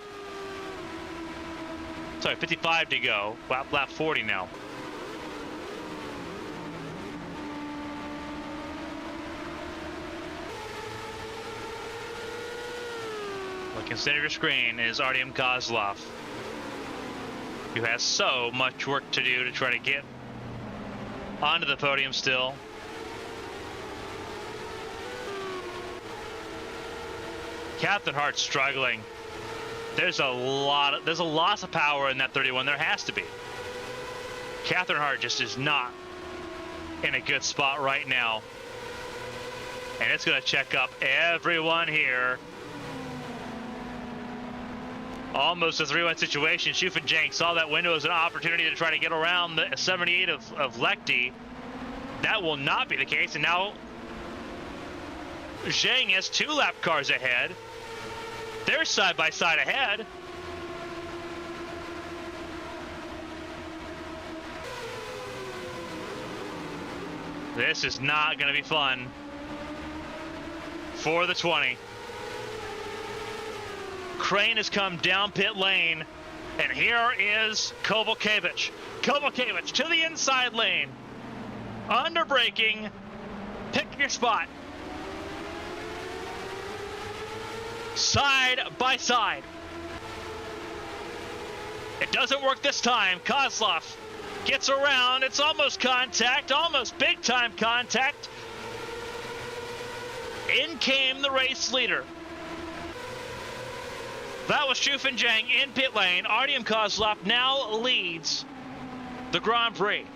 Sorry, 55 to go. Lap 40 now. Looking center of your screen is Artyom Kozlov, who has so much work to do to try to get onto the podium still. Catherine Hart struggling. There's a loss of power in that 31. There has to be. Catherine Hart just is not in a good spot right now, and it's going to check up everyone here. Almost a 3-1 situation. Shufin Zhang saw that window as an opportunity to try to get around the 78 of Lechty. That will not be the case, and now Zhang has 2 lap cars ahead. They're side by side ahead. This is not going to be fun for the 20. Crane has come down pit lane, and here is Kovalkiewicz. Kovalkiewicz to the inside lane, under braking, pick your spot. Side by side. It doesn't work this time. Kozlov gets around. It's almost contact, almost big time contact. In came the race leader. That was Shufin Zhang in pit lane. Artyom Kozlov now leads the Grand Prix.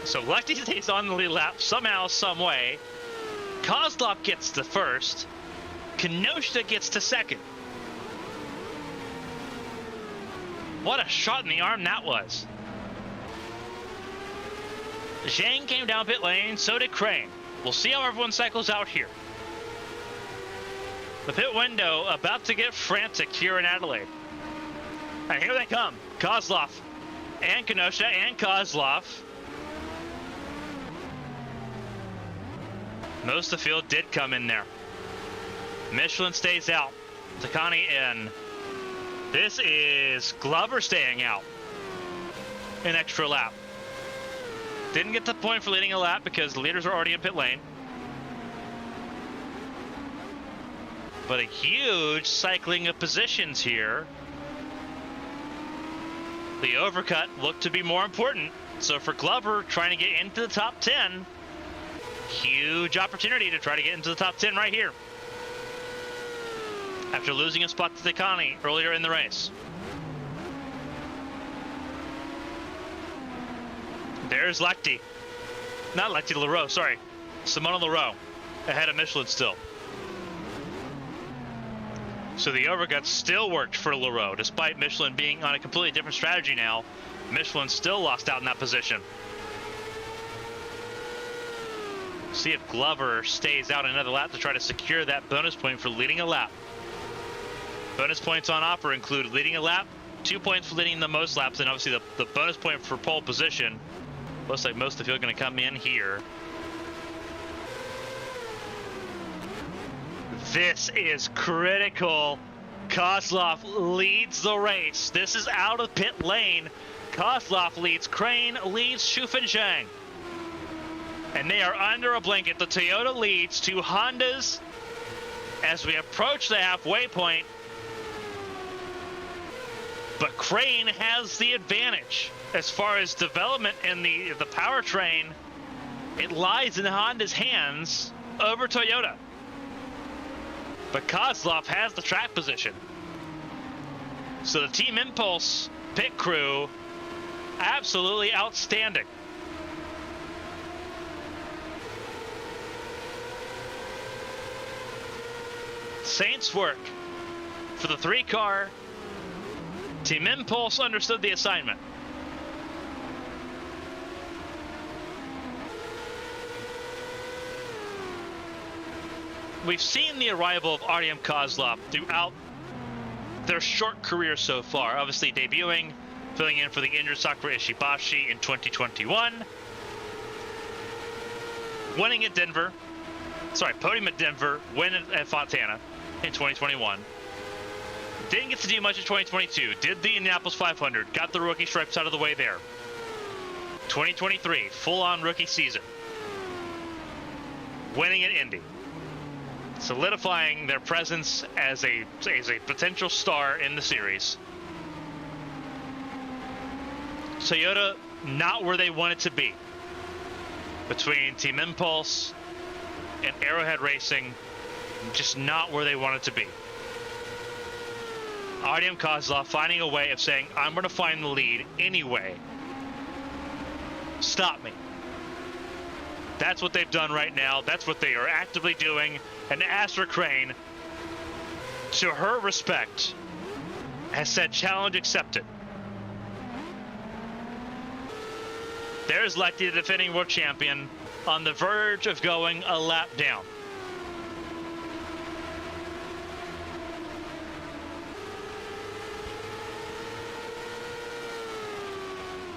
So Lechty stays on the lead lap somehow, some way. Kozlov gets the first. Kenosha gets to second. What a shot in the arm that was. Zhang came down pit lane, so did Crane. We'll see how everyone cycles out here. The pit window about to get frantic here in Adelaide. And here they come. Kozlov and Kenosha and Kozlov. Most of the field did come in there. Michelin stays out. Takani in. This is Glover staying out. An extra lap. Didn't get the point for leading a lap because the leaders are already in pit lane. But a huge cycling of positions here. The overcut looked to be more important. So for Glover trying to get into the top 10, huge opportunity to try to get into the top 10 right here. After losing a spot to Takani earlier in the race. There's Lecty. Not Lecty, Leroux, sorry. Simona Leroux ahead of Michelin still. So the overcut still worked for Leroux, despite Michelin being on a completely different strategy now. Michelin still lost out in that position. See if Glover stays out another lap to try to secure that bonus point for leading a lap. Bonus points on offer include leading a lap, 2 points for leading the most laps, and obviously the bonus point for pole position. Looks like most of the field going to come in here. This is critical. Kozlov leads the race. This is out of pit lane. Kozlov leads Crane, leads Shufeng Zhang. And they are under a blanket. The Toyota leads to Hondas as we approach the halfway point. But Crane has the advantage as far as development in the powertrain. It lies in Honda's hands over Toyota. But Kozlov has the track position. So the Team Impulse pit crew, absolutely outstanding. Saints work for the 3-car. Team Impulse understood the assignment. We've seen the arrival of Artyom Kozlov throughout their short career so far. Obviously debuting, filling in for the injured Sakura Ishibashi in 2021. Winning at Denver. Sorry, podium at Denver, win at Fontana in 2021. Didn't get to do much in 2022. Did the Indianapolis 500. Got the rookie stripes out of the way there. 2023, full-on rookie season. Winning at Indy. Solidifying their presence as a potential star in the series. Toyota, not where they wanted to be. Between Team Impulse and Arrowhead Racing, just not where they wanted to be. Artyom Kozlov finding a way of saying, I'm going to find the lead anyway. Stop me. That's what they've done right now. That's what they are actively doing. And Astra Crane, to her respect, has said challenge accepted. There's Lecty, the defending world champion, on the verge of going a lap down.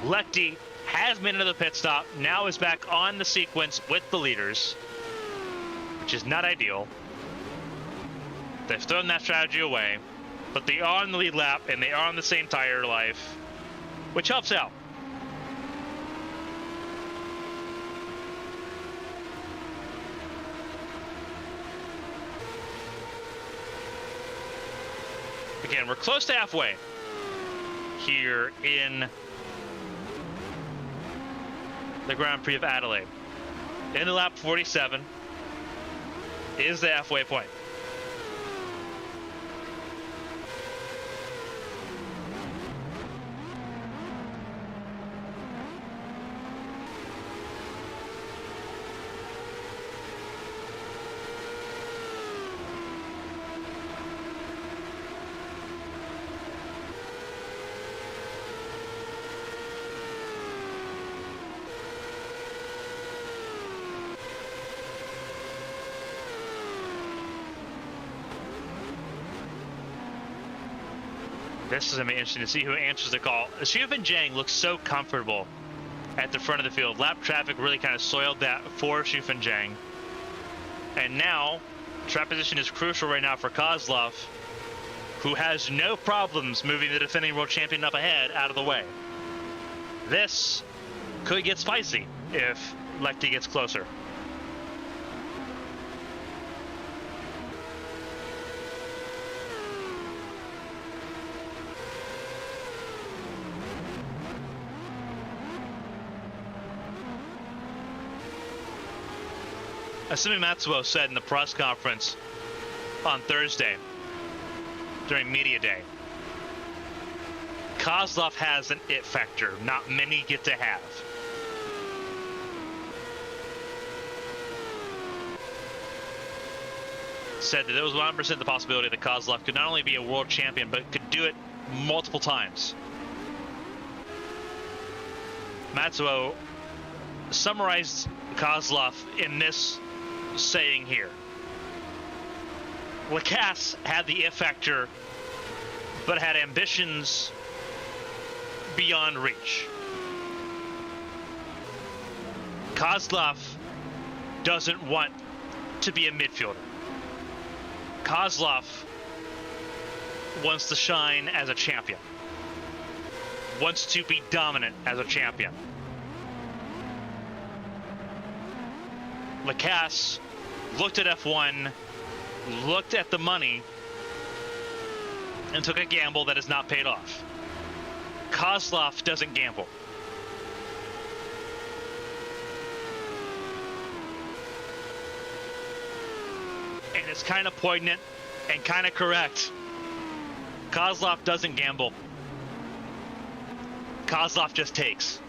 Lecty has made another pit stop, now is back on the sequence with the leaders, which is not ideal. They've thrown that strategy away, but they are on the lead lap and they are on the same tire life, which helps out. Again, we're close to halfway here in the Grand Prix of Adelaide. Into lap 47 is the halfway point. This is going to be interesting to see who answers the call. Xufeng Zhang looks so comfortable at the front of the field. Lap traffic really kind of soiled that for Xufeng Zhang. And now, track position is crucial right now for Kozlov, who has no problems moving the defending world champion up ahead out of the way. This could get spicy if Lechty gets closer. Assuming Matsuo said in the press conference on Thursday during media day, Kozlov has an it factor not many get to have. Said that there was 100% the possibility that Kozlov could not only be a world champion, but could do it multiple times. Matsuo summarized Kozlov in this saying here. Lacasse had the it factor, but had ambitions beyond reach. Kozlov doesn't want to be a midfielder. Kozlov wants to shine as a champion. Wants to be dominant as a champion. Lacasse looked at F1, looked at the money, and took a gamble that has not paid off. Kozlov doesn't gamble. And it's kind of poignant and kind of correct. Kozlov doesn't gamble. Kozlov just takes.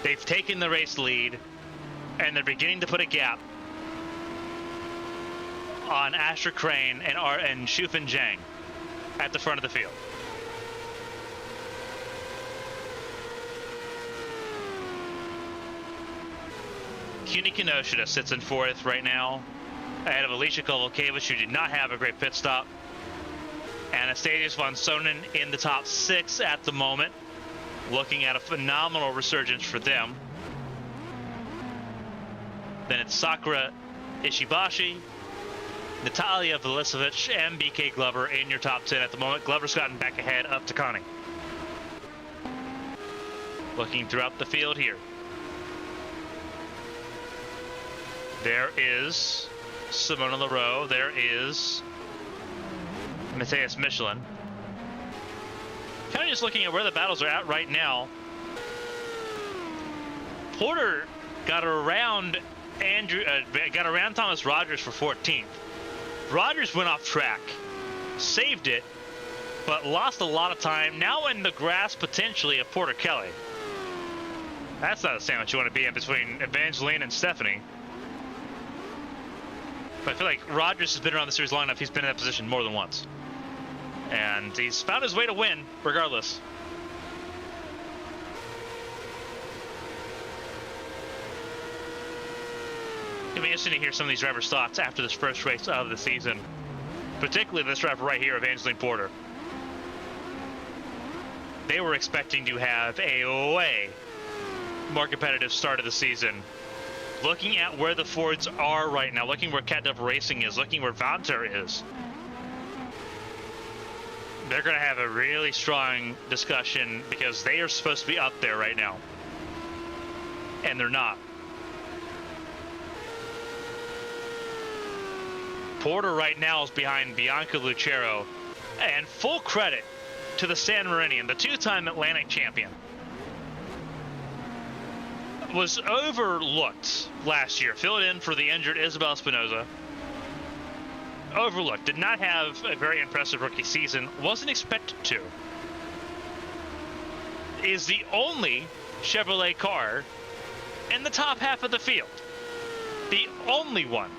They've taken the race lead, and they're beginning to put a gap on Asher Crane and Xufeng Zhang at the front of the field. CUNY Kinoshita sits in fourth right now, ahead of Alicia Kovalkiewicz, who did not have a great pit stop. Anastasius von Sonnen in the top 6 at the moment, looking at a phenomenal resurgence for them. Then it's Sakura Ishibashi, Natalia Velisevich, and BK Glover in your top 10 at the moment. Glover's gotten back ahead of Takani. Looking throughout the field here. There is Simona Leroux. There is Matthias Michelin. Kind of just looking at where the battles are at right now. Porter got around Thomas Rogers for 14th. Rogers went off track, saved it, but lost a lot of time. Now in the grasp potentially of Porter Kelly. That's not a sandwich you want to be in between Evangeline and Stephanie. But I feel like Rogers has been around the series long enough. He's been in that position more than once. And he's found his way to win, regardless. It'll be interesting to hear some of these drivers' thoughts after this first race of the season. Particularly this driver right here, Evangeline Porter. They were expecting to have a way more competitive start of the season. Looking at where the Fords are right now, looking where Cat Dove Racing is, looking where Vanter is. They're going to have a really strong discussion because they are supposed to be up there right now. And they're not. Porter right now is behind Bianca Lucero. And full credit to the San Marinian, the two-time Atlantic champion. Was overlooked last year. Filled in for the injured Isabel Espinosa. Overlooked. Did not have a very impressive rookie season. Wasn't expected to. Is the only Chevrolet car in the top half of the field. The only one.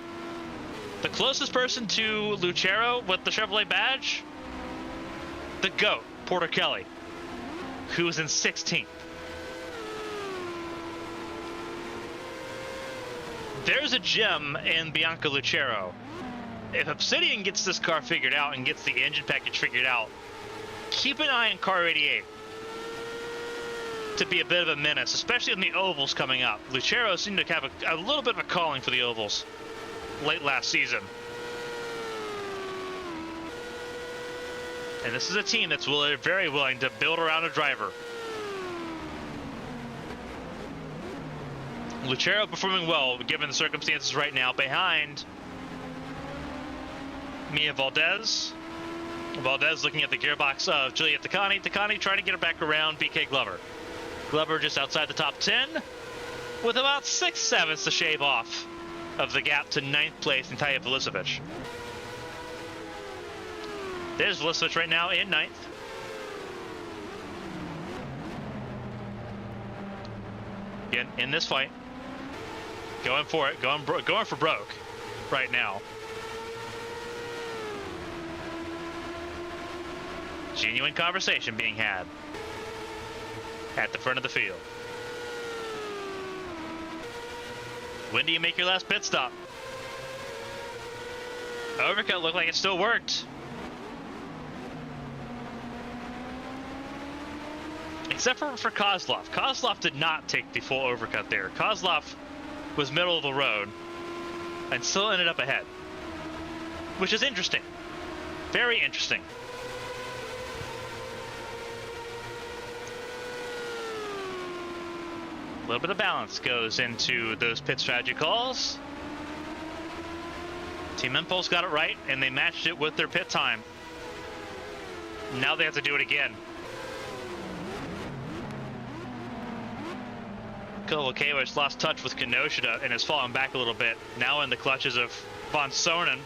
The closest person to Lucero with the Chevrolet badge, the GOAT, Porter Kelly, who was in 16th. There's a gem in Bianca Lucero. If Obsidian gets this car figured out and gets the engine package figured out, keep an eye on car 88 to be a bit of a menace, especially in the ovals coming up. Lucero seemed to have a little bit of a calling for the ovals late last season. And this is a team that's very willing to build around a driver. Lucero performing well given the circumstances right now, behind Mia Valdez. Valdez looking at the gearbox of Juliet Takani. Takani trying to get her back around BK Glover. Glover just outside the top 10 with about 6/7 to shave off of the gap to 9th place in Taya Vilicevic. There's Vilicevic right now in 9th. Again, in this fight, going for it, going for broke right now. Genuine conversation being had at the front of the field. When do you make your last pit stop? Overcut looked like it still worked. Except for Kozlov. Kozlov did not take the full overcut there. Kozlov was middle of the road and still ended up ahead, which is interesting. Very interesting. A little bit of balance goes into those pit strategy calls. Team Impulse got it right, and they matched it with their pit time. Now they have to do it again. Kovalevich lost touch with Kinoshita and has fallen back a little bit. Now in the clutches of Von Sonen,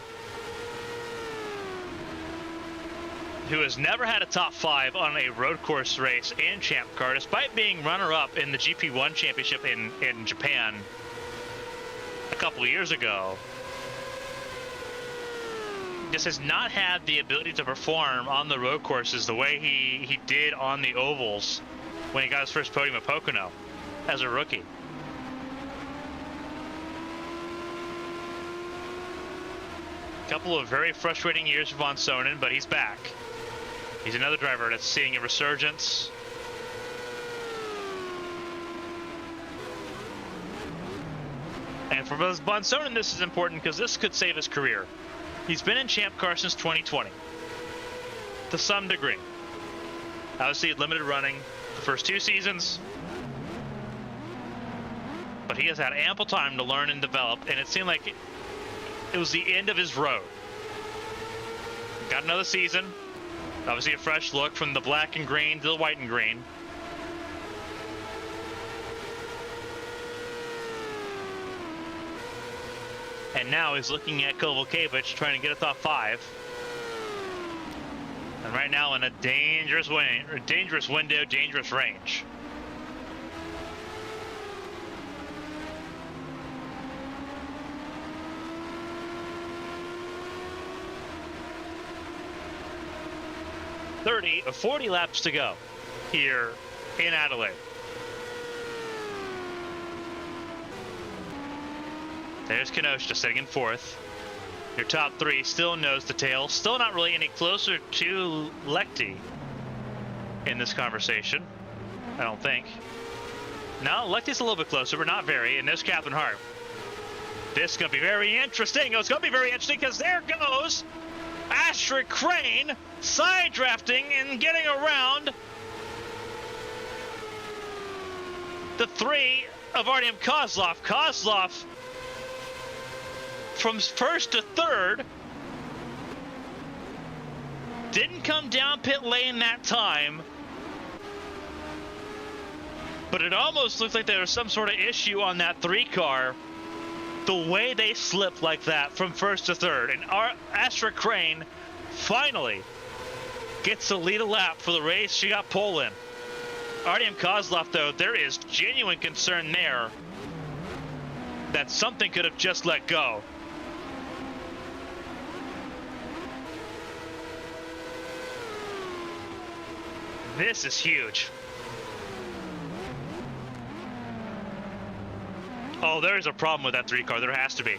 who has never had a top 5 on a road course race in Champ Car, despite being runner-up in the GP1 championship in Japan a couple of years ago. Just has not had the ability to perform on the road courses the way he did on the ovals when he got his first podium at Pocono as a rookie. A couple of very frustrating years for Von Sonen, but he's back. He's another driver that's seeing a resurgence. And for Von Sonen, this is important because this could save his career. He's been in Champ Car since 2020, to some degree. Obviously, limited running the first 2 seasons, but he has had ample time to learn and develop, and it seemed like it was the end of his road. Got another season. Obviously a fresh look from the black and green to the white and green. And now he's looking at Kovalevich trying to get a top 5. And right now in a dangerous window, dangerous range. .30 of 40 laps to go here in Adelaide. There's Kenosha sitting in 4th. Your top 3 still nose to tail. Still not really any closer to Lechty in this conversation, I don't think. No, Lechty's a little bit closer, but not very. And there's Catherine Hart. This is going to be very interesting. It's going to be very interesting because there goes Astrid Crane side drafting and getting around the 3 of Artyom Kozlov. Kozlov from 1st to 3rd didn't come down pit lane that time, but it almost looked like there was some sort of issue on that 3 car. The way they slipped like that from 1st to 3rd, and Astrid Crane finally gets to lead a lap for the race. She got pole in. Artyom Kozlov, though, there is genuine concern there that something could have just let go. This is huge. Oh, there is a problem with that 3 car. There has to be.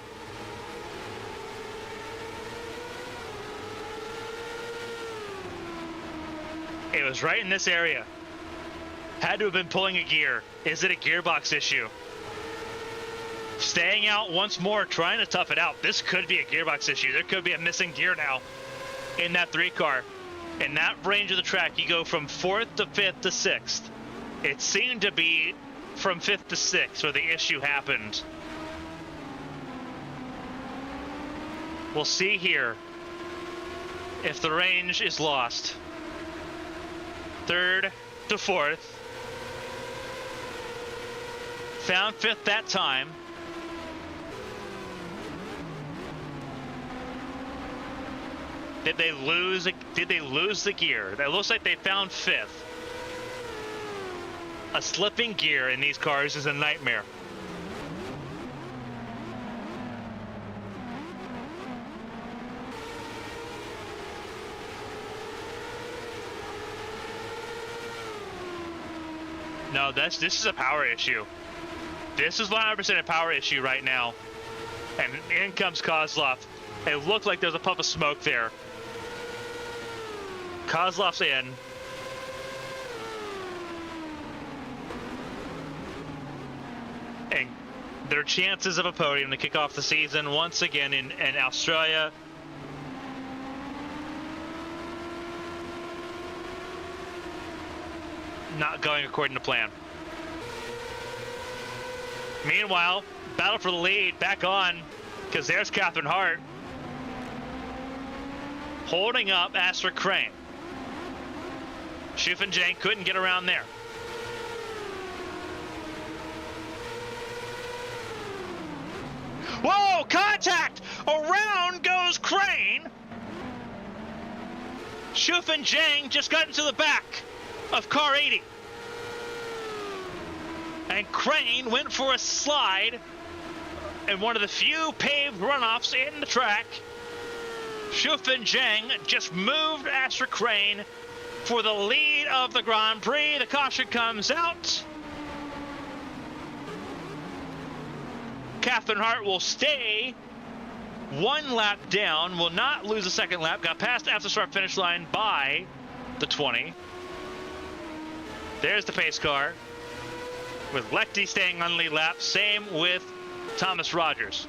It was right in this area. Had to have been pulling a gear. Is it a gearbox issue? Staying out once more, trying to tough it out. This could be a gearbox issue. There could be a missing gear now in that 3 car. In that range of the track, you go from 4th to 5th to 6th. It seemed to be from 5th to 6th where the issue happened. We'll see here if the range is lost. 3rd to 4th. Found 5th that time. Did they lose the gear? It looks like they found 5th. A slipping gear in these cars is a nightmare. No, this is a power issue. This is 100% a power issue right now. And in comes Kozlov. It looked like there's a puff of smoke there. Kozlov's in. And their chances of a podium to kick off the season once again in Australia. Not going according to plan. Meanwhile, battle for the lead back on, because there's Catherine Hart holding up Astrid Crane. Schuffenjang couldn't get around there. Whoa, contact! Around goes Crane. Schuffenjang just got into the back of car 80. And Crane went for a slide in one of the few paved runoffs in the track. Schuffenjang just moved Astrid Crane for the lead of the Grand Prix. The caution comes out. Catherine Hart will stay 1 lap down, will not lose a second lap. Got past after start finish line by the 20. There's the pace car with Lechty staying on the lead lap. Same with Thomas Rogers.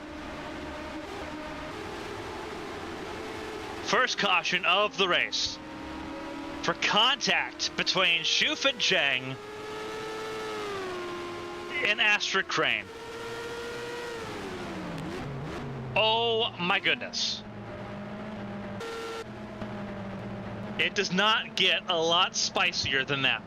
First caution of the race for contact between Schuffenjang and Astrid Crane. Oh my goodness. It does not get a lot spicier than that.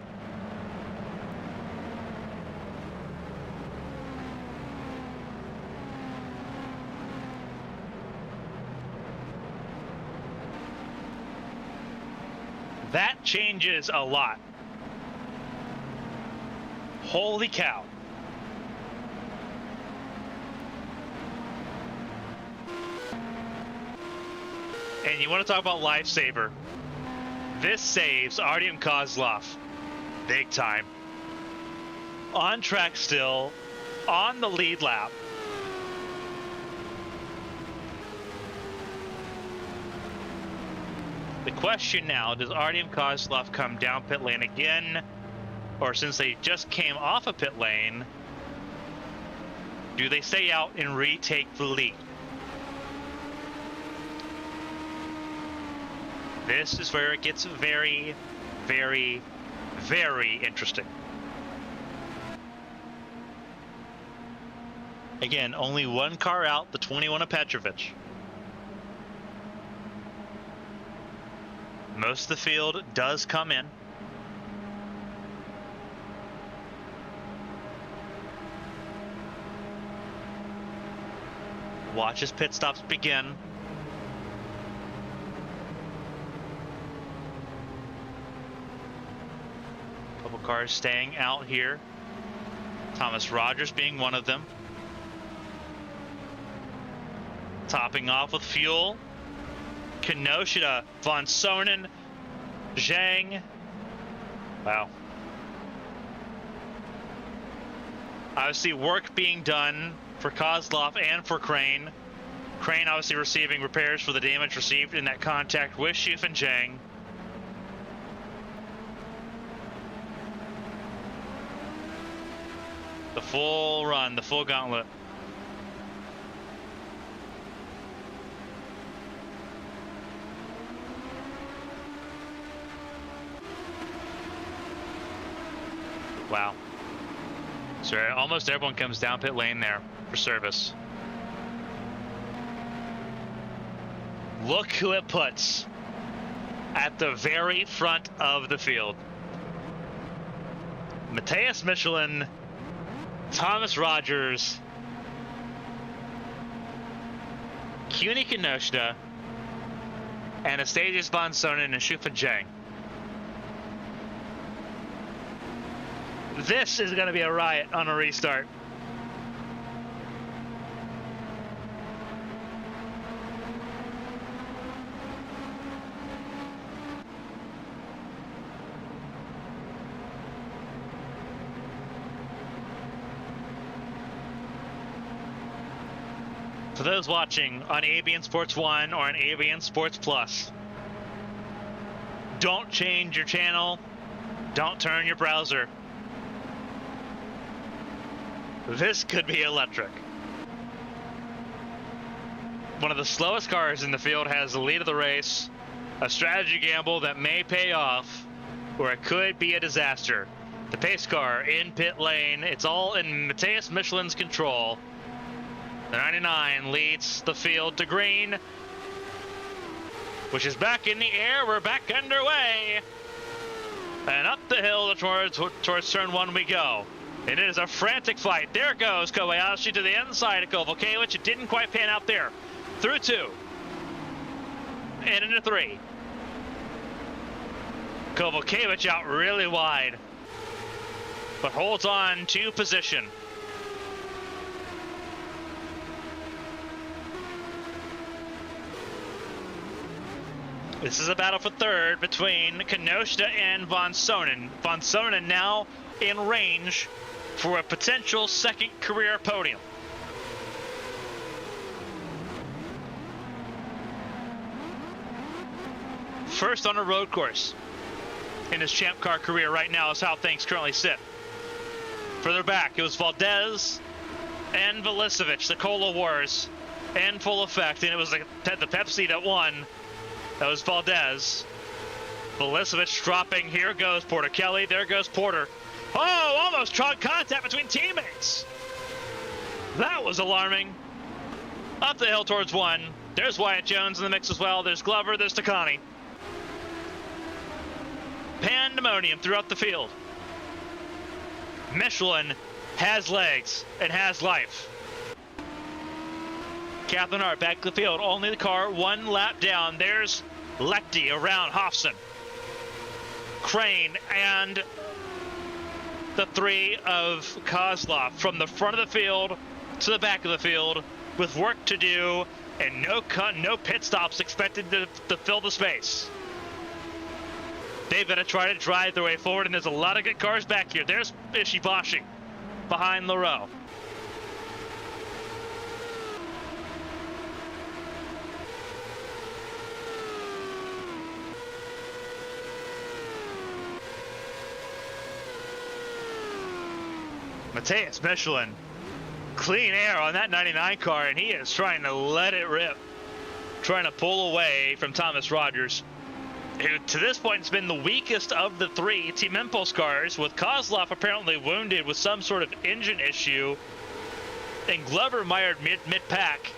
That changes a lot. Holy cow. And you want to talk about lifesaver. This saves Artyom Kozlov big time. On track still, on the lead lap. The question now, does Artyom Kozlov come down pit lane again? Or since they just came off a pit lane, do they stay out and retake the lead? This is where it gets very, very, very interesting. Again, only one car out, the 21 of Petrovich. Most of the field does come in. Watch as pit stops begin. Couple cars staying out here. Thomas Rogers being one of them. Topping off with fuel. Kinoshita, Von Sonen, Zhang. Wow. Obviously work being done for Kozlov and for Crane. Crane obviously receiving repairs for the damage received in that contact with Schuffenjang. The full run, the full gauntlet. Wow. So almost everyone comes down pit lane there for service. Look who it puts at the very front of the field. Matthias Michelin, Thomas Rogers, Cuny Kinoshita, and Astasius von Sonnen and Shufa Zhang. This is going to be a riot on a restart. For those watching on ABN Sports 1 or on ABN Sports Plus, don't change your channel, don't turn your browser. This could be electric. One of the slowest cars in the field has the lead of the race, a strategy gamble that may pay off, or it could be a disaster. The pace car in pit lane, it's all in Matthias Michelin's control. The 99 leads the field to green, which is back in the air. We're back underway. And up the hill towards turn 1 we go. It is a frantic fight. There goes Kobayashi to the inside of Kovalkiewicz. It didn't quite pan out there. Through 2. And into 3. Kovalkiewicz out really wide, but holds on to position. This is a battle for third between Kinoshita and von Sonnen. Von Sonnen now in range for a potential second career podium. First on a road course in his Champ Car career right now is how things currently sit. Further back, it was Valdez and Velicevic, the Cola Wars in full effect, and it was the Pepsi that won. That was Valdez. Velicevic dropping. Here goes Porter Kelly. There goes Porter. Oh, almost strong contact between teammates. That was alarming. Up the hill towards 1. There's Wyatt Jones in the mix as well. There's Glover. There's Takani. Pandemonium throughout the field. Michelin has legs and has life. Catherine Hart back to the field. Only the car 1 lap down. There's Lechty around Hofson. Crane and the 3 of Kozlov from the front of the field to the back of the field with work to do and no pit stops expected to fill the space. They've got to try to drive their way forward, and there's a lot of good cars back here. There's Ishibashi behind Leroux. Matthias Michelin, clean air on that 99 car, and he is trying to let it rip, trying to pull away from Thomas Rogers, who to this point has been the weakest of the 3 Team Impulse cars, with Kozlov apparently wounded with some sort of engine issue, and Glover mired mid-pack.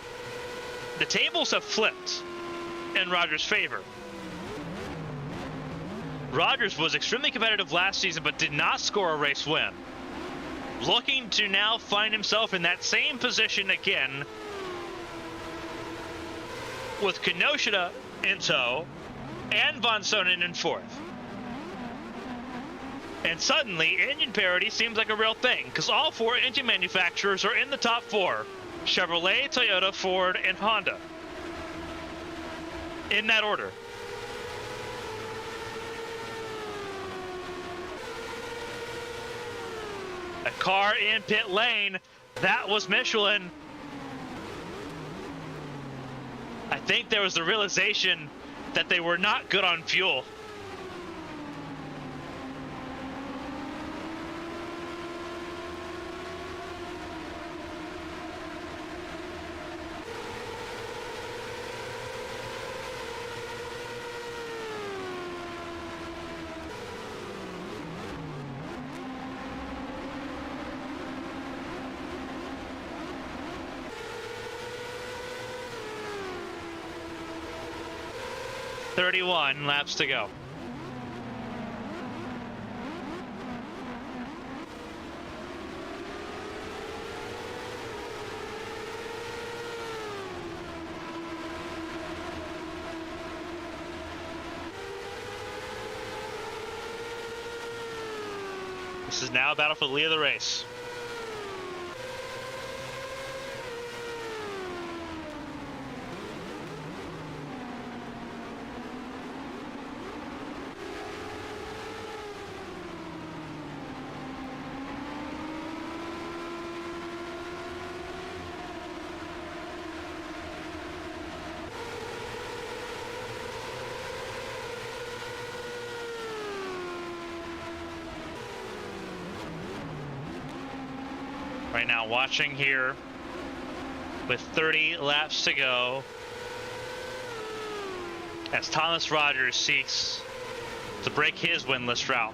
The tables have flipped in Rogers' favor. Rogers was extremely competitive last season, but did not score a race win. Looking to now find himself in that same position again, with Kinoshita in tow and von Sonnen in 4th. And suddenly, engine parity seems like a real thing, because all 4 engine manufacturers are in the top 4. Chevrolet, Toyota, Ford, and Honda. In that order. A car in pit lane. That was Michelin. I think there was the realization that they were not good on fuel. 31 laps to go. This is now a battle for the lead of the race. Right now, watching here with 30 laps to go as Thomas Rogers seeks to break his winless drought.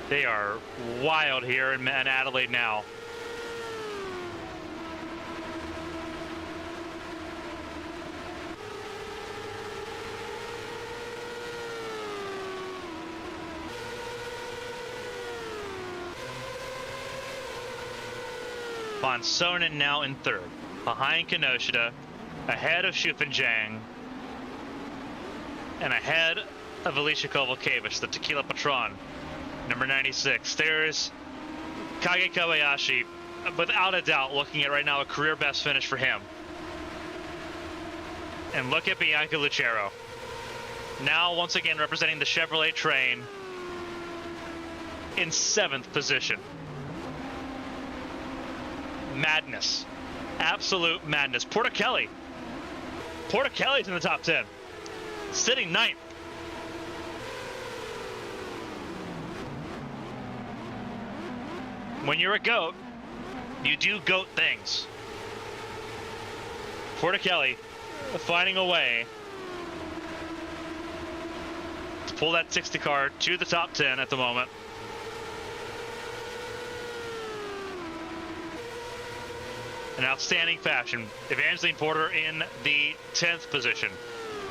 They are wild here in Adelaide now. Von Sonnen now in third, behind Kinoshita, ahead of Schupenjang, and ahead of Alicia Kovalkiewicz, the Tequila Patron, number 96. There's Kage Kobayashi, without a doubt, looking at right now a career best finish for him. And look at Bianca Lucero, now once again representing the Chevrolet train in 7th position. Madness. Absolute madness. Porticelli's in the top 10. Sitting 9th. When you're a GOAT, you do GOAT things. Porticelli finding a way to pull that 60 car to the top 10 at the moment. An outstanding fashion. Evangeline Porter in the 10th position.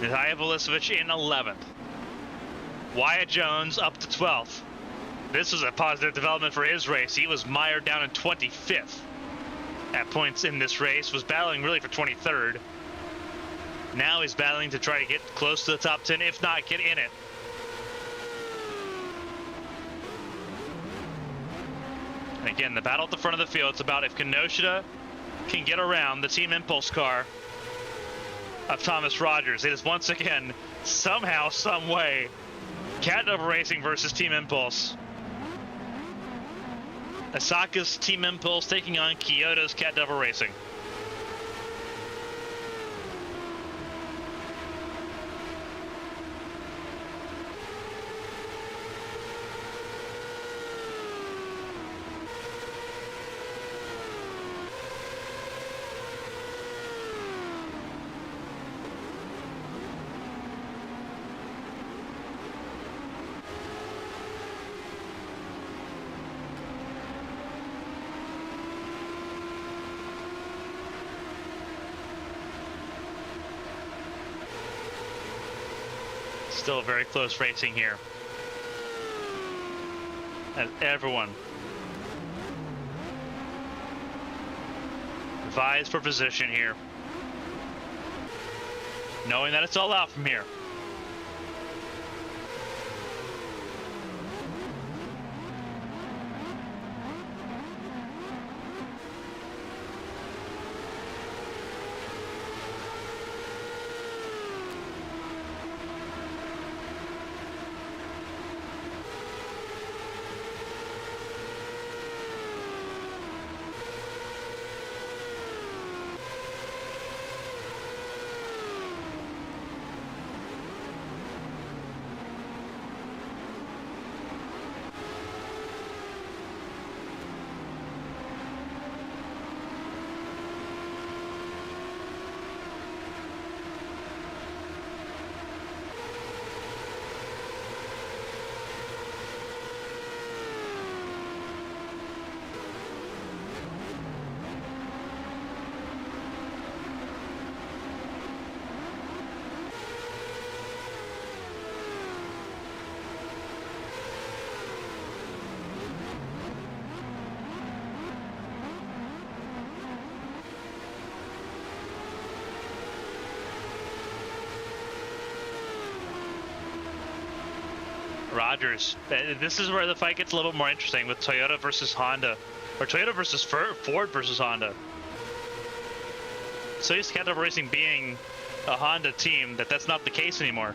Natalia Vulicevic in 11th. Wyatt Jones up to 12th. This was a positive development for his race. He was mired down in 25th at points in this race. Was battling really for 23rd. Now he's battling to try to get close to the top 10, if not get in it. And again, the battle at the front of the field, it's about if Kinoshita can get around the Team Impulse car of Thomas Rogers. It is once again, somehow, some way, Cat Dover Racing versus Team Impulse. Asaka's Team Impulse taking on Kyoto's Cat Dover Racing. Still very close racing here, as everyone vies for position here, knowing that it's all out from here. Rogers. This is where the fight gets a little bit more interesting with Toyota versus Honda, or Toyota versus Ford versus Honda. So used to Caterpillar Racing being a Honda team that's not the case anymore.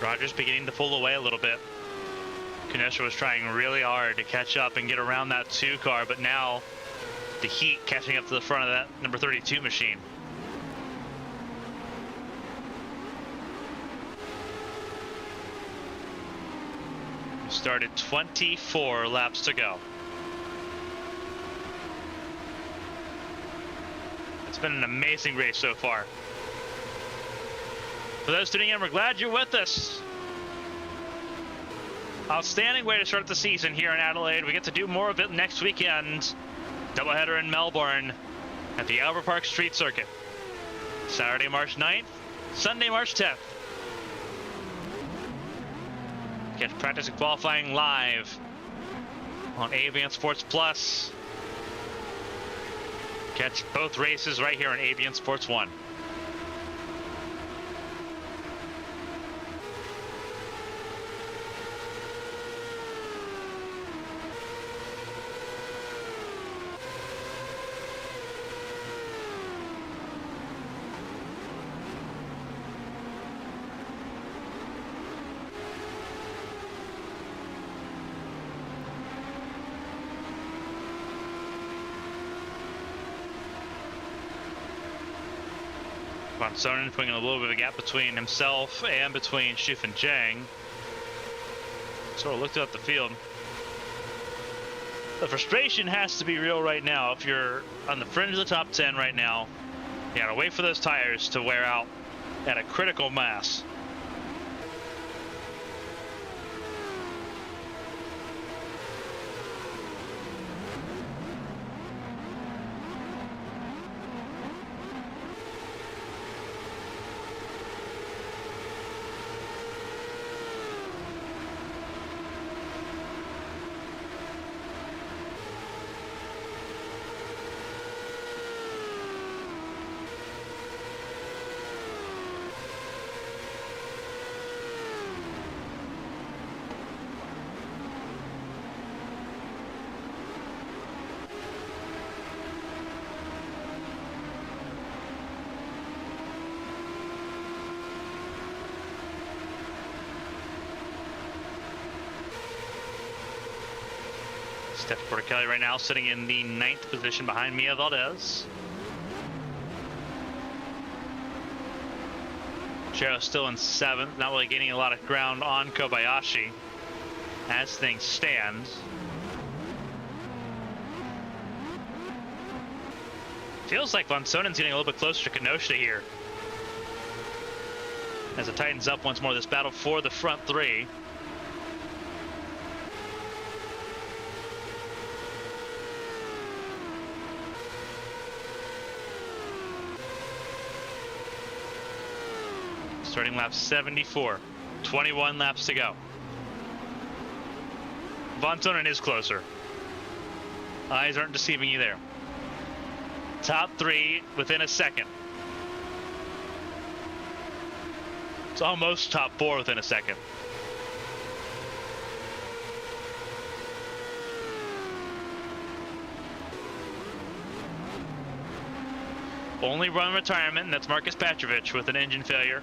Rogers beginning to pull away a little bit. Kenosha was trying really hard to catch up and get around that 2 car, but now the heat catching up to the front of that number 32 machine. We started 24 laps to go. It's been an amazing race so far. For those tuning in, we're glad you're with us. Outstanding way to start the season here in Adelaide. We get to do more of it next weekend. Doubleheader in Melbourne at the Albert Park Street Circuit. Saturday, March 9th, Sunday, March 10th. Get practice and qualifying live on ABN Sports Plus. Catch both races right here on ABN Sports 1. Von Sonnen putting a little bit of a gap between himself and between Schuf and Zhang. Sort of looked at the field. The frustration has to be real right now. If you're on the fringe of the top 10 right now, you gotta wait for those tires to wear out at a critical mass. Steph Portelli right now sitting in the 9th position behind Mia Valdez. Chero still in 7th, not really gaining a lot of ground on Kobayashi as things stand. Feels like Von Sonnen's getting a little bit closer to Kenosha here as it tightens up once more, this battle for the front 3. Starting lap 74, 21 laps to go. Von Sonnen is closer. Eyes aren't deceiving you there. Top 3 within a second. It's almost top 4 within a second. Only run retirement, and that's Marcus Petrovich with an engine failure.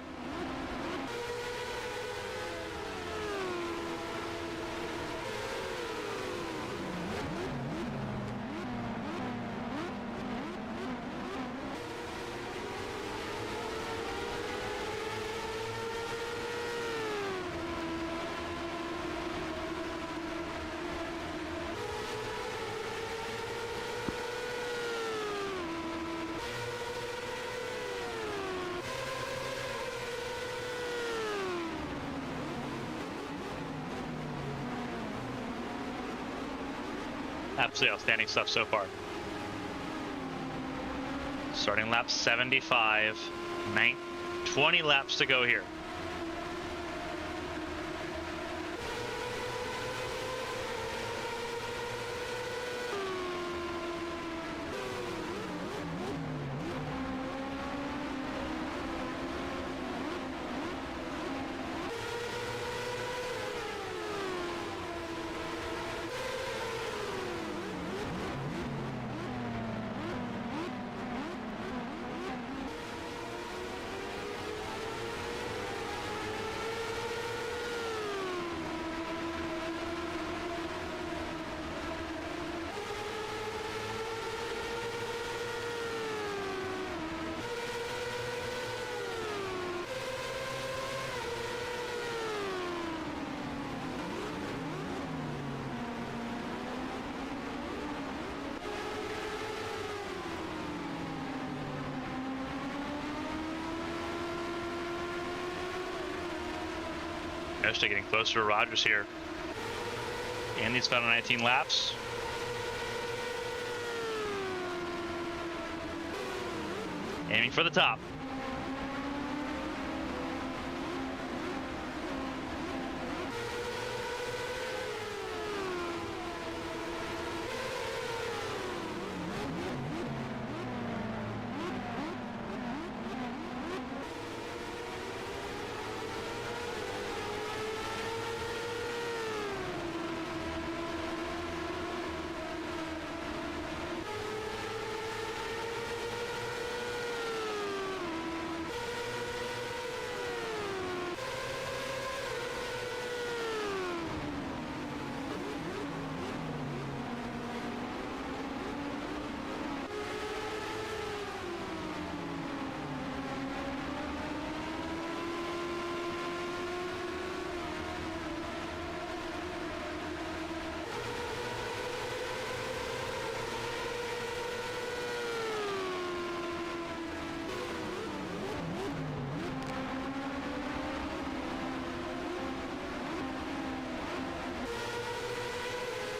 Absolutely outstanding stuff so far. Starting lap 75, 20 laps to go here. Actually getting closer to Rogers here. And these final 19 laps. Aiming for the top.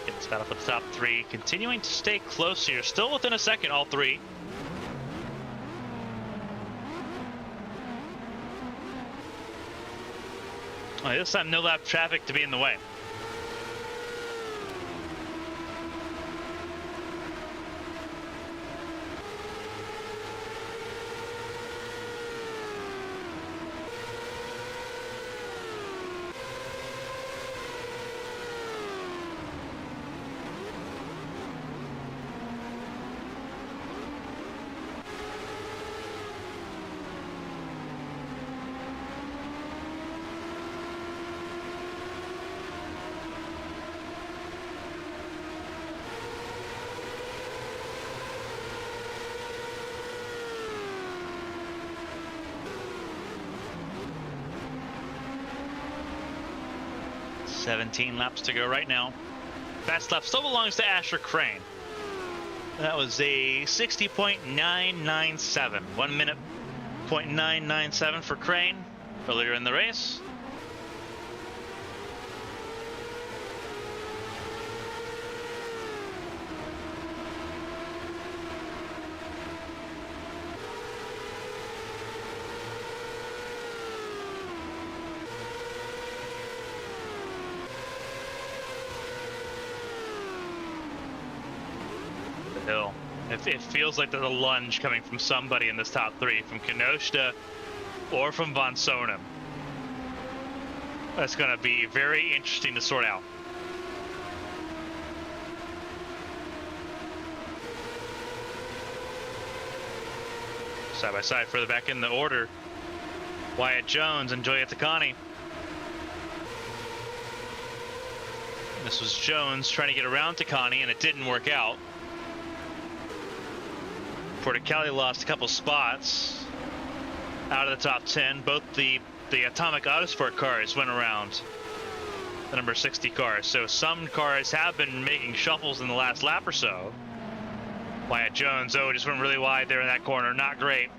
It's battle for the top three, continuing to stay close here. Still within a second, all three. This time, no lap traffic to be in the way. $17 laps to go right now. Fast lap still belongs to Asher Crane. That was a 60.997. 1 minute .997 for Crane earlier in the race. Hill. It feels like there's a lunge coming from somebody in this top three, from Kenoshta or from Von Sonem. That's going to be very interesting to sort out. Side by side, further back in the order, Wyatt Jones and Joya Takani. This was Jones trying to get around Takani, and it didn't work out. Porticali lost a couple spots out of the top 10. Both the Atomic Autosport cars went around the number 60 cars. So some cars have been making shuffles in the last lap or so. Wyatt Jones, just went really wide there in that corner. Not great.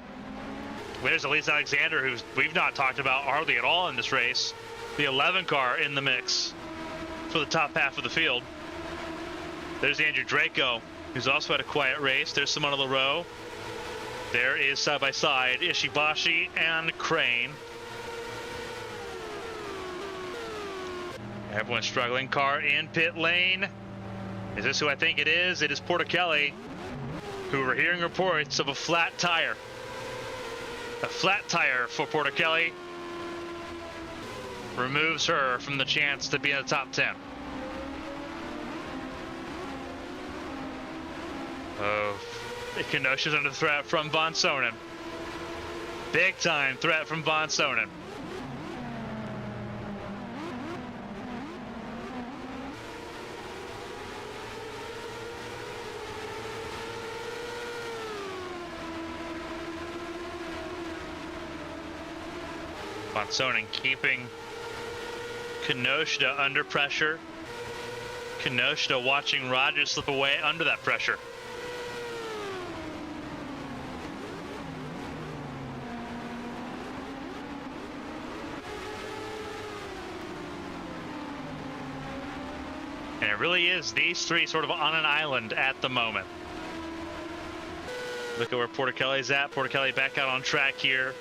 There's Elise Alexander, who we've not talked about hardly at all in this race. The 11 car in the mix for the top half of the field. There's Andrew Draco, who's also had a quiet race. There's Simona Leroux. There is side by side Ishibashi and Crane. Everyone's struggling. Car in pit lane. Is this who I think it is? It is Porticelli, who we're hearing reports of a flat tire. A flat tire for Porticelli removes her from the chance to be in the top 10. Oh, Kenosha's under threat from Von Sonnen. Big time threat from Von Sonnen. Von Sonnen keeping Kenosha under pressure. Kenosha watching Rogers slip away under that pressure. And it really is these three sort of on an island at the moment. Look at where Porticelli's at. Porticelli back out on track here.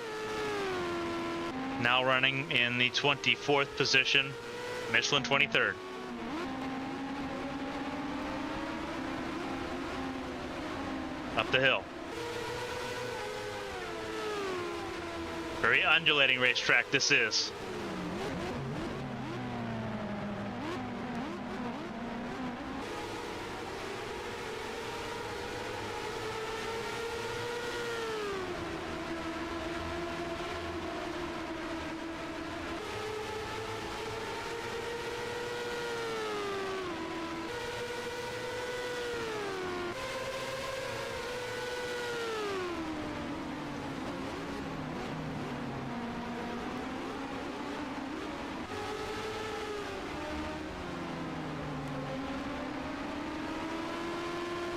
Now running in the 24th position. Michelin 23rd. Up the hill. Very undulating racetrack this is.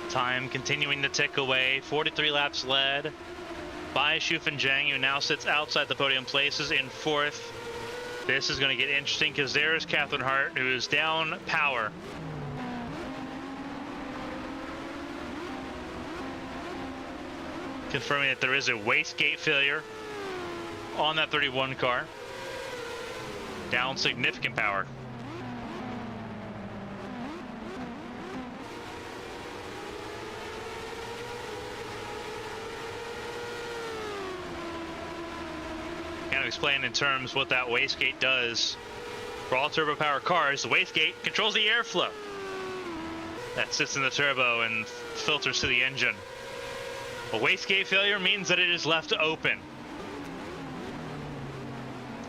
Time continuing to tick away. 43 laps led by Shufeng Zhang, who now sits outside the podium places in 4th. This is going to get interesting because there's Catherine Hart, who is down power. Confirming that there is a wastegate failure on that 31 car. Down significant power. Explain in terms what that wastegate does for all turbo power cars. The wastegate controls the airflow that sits in the turbo and filters to the engine. A wastegate failure means that it is left open.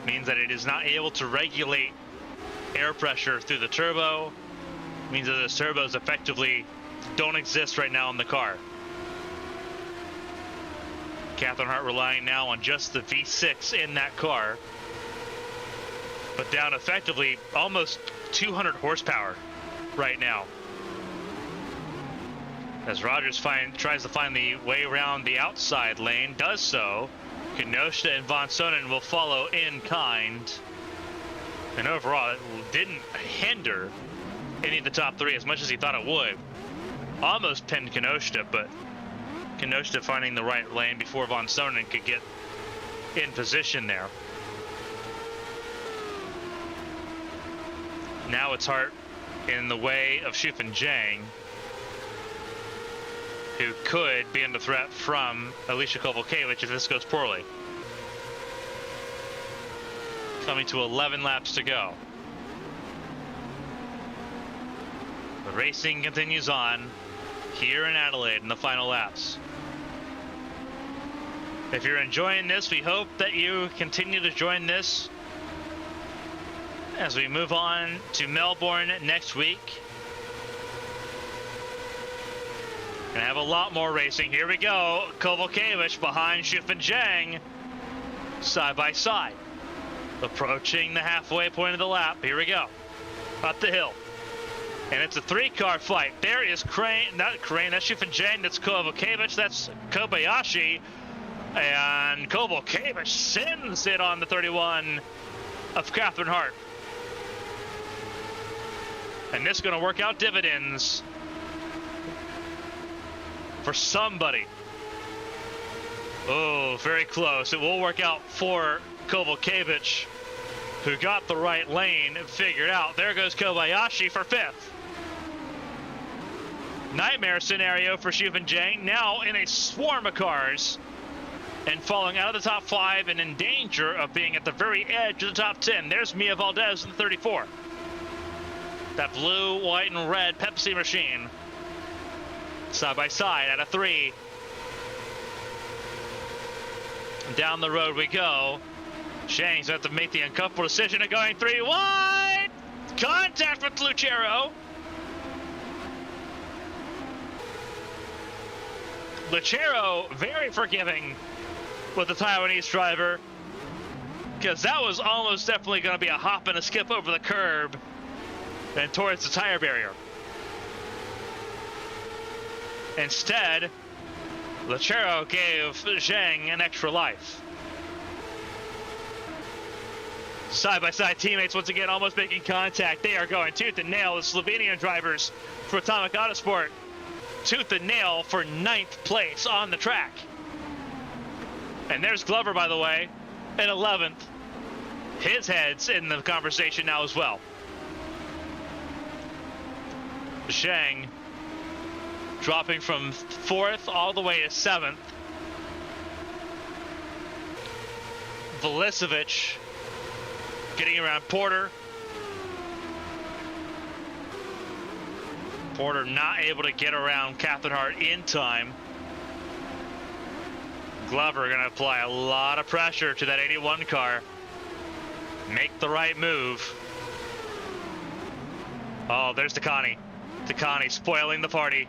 Means that it is not able to regulate air pressure through the turbo. Means that those turbos effectively don't exist right now in the car. Catherine Hart relying now on just the V6 in that car, but down effectively almost 200 horsepower right now. As Rogers tries to find the way around the outside lane, does so. Kenosha and Von Sonnen will follow in kind. And overall, it didn't hinder any of the top three as much as he thought it would. Almost pinned Kenosha, but Kenosha finding the right lane before Von Sonnen could get in position there. Now it's Hart in the way of Shufeng Zhang, who could be under threat from Alicia Kovalkiewicz if this goes poorly. Coming to 11 laps to go. The racing continues on here in Adelaide in the final laps. If you're enjoying this, we hope that you continue to join this as we move on to Melbourne next week. Gonna have a lot more racing. Here we go. Kovalkiewicz behind Shufeng Zhang, side by side. Approaching the halfway point of the lap. Here we go. Up the hill. And it's a three-car fight. There is Crane, not Crane, that's Shufeng Zhang, that's Kovalkiewicz, that's Kobayashi. And Kovalkiewicz sends it on the 31 of Catherine Hart. And this is going to work out dividends for somebody. Oh, very close. It will work out for Kovalevich, who got the right lane and figured out. There goes Kobayashi for 5th. Nightmare scenario for Zhang, now in a swarm of cars and falling out of the top 5 and in danger of being at the very edge of the top 10. There's Mia Valdez in the 34. That blue, white, and red Pepsi machine. Side by side at a 3. Down the road we go. Zhang's going to have to make the uncomfortable decision of going 3 wide. Contact with Lucero. Lucero very forgiving with the Taiwanese driver, because that was almost definitely going to be a hop and a skip over the curb and towards the tire barrier. Instead, Lucero gave Zhang an extra life. Side-by-side teammates once again almost making contact. They are going tooth and nail. The Slovenian drivers for Atomic Autosport. Tooth and nail for 9th place on the track. And there's Glover, by the way, in 11th. His head's in the conversation now as well. Zhang dropping from 4th all the way to 7th. Velisevich getting around Porter. Porter not able to get around Catherine Hart in time. Glover going to apply a lot of pressure to that 81 car. Make the right move. Oh, there's Takani. Takani spoiling the party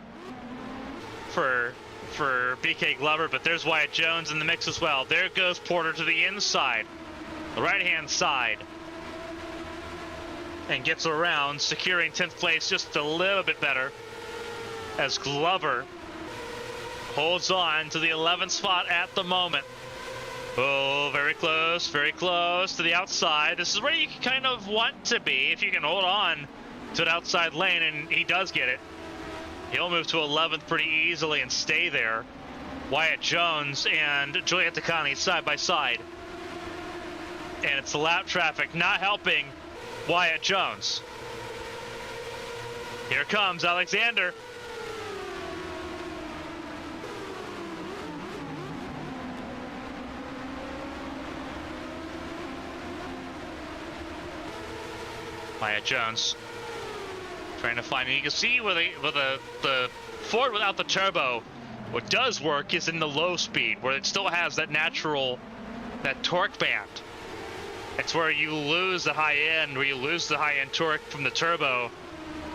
for BK Glover, but there's Wyatt Jones in the mix as well. There goes Porter to the inside, the right-hand side, and gets around, securing 10th place just a little bit better as Glover holds on to the 11th spot at the moment. Oh, very close to the outside. This is where you kind of want to be if you can hold on to an outside lane, and he does get it. He'll move to 11th pretty easily and stay there. Wyatt Jones and Juliet Takani side by side. And it's the lap traffic not helping Wyatt Jones. Here comes Alexander. Wyatt Jones trying to find, and you can see where the Ford without the turbo, what does work is in the low speed, where it still has that natural, that torque band. It's where you lose the high end, where you lose the high end torque from the turbo,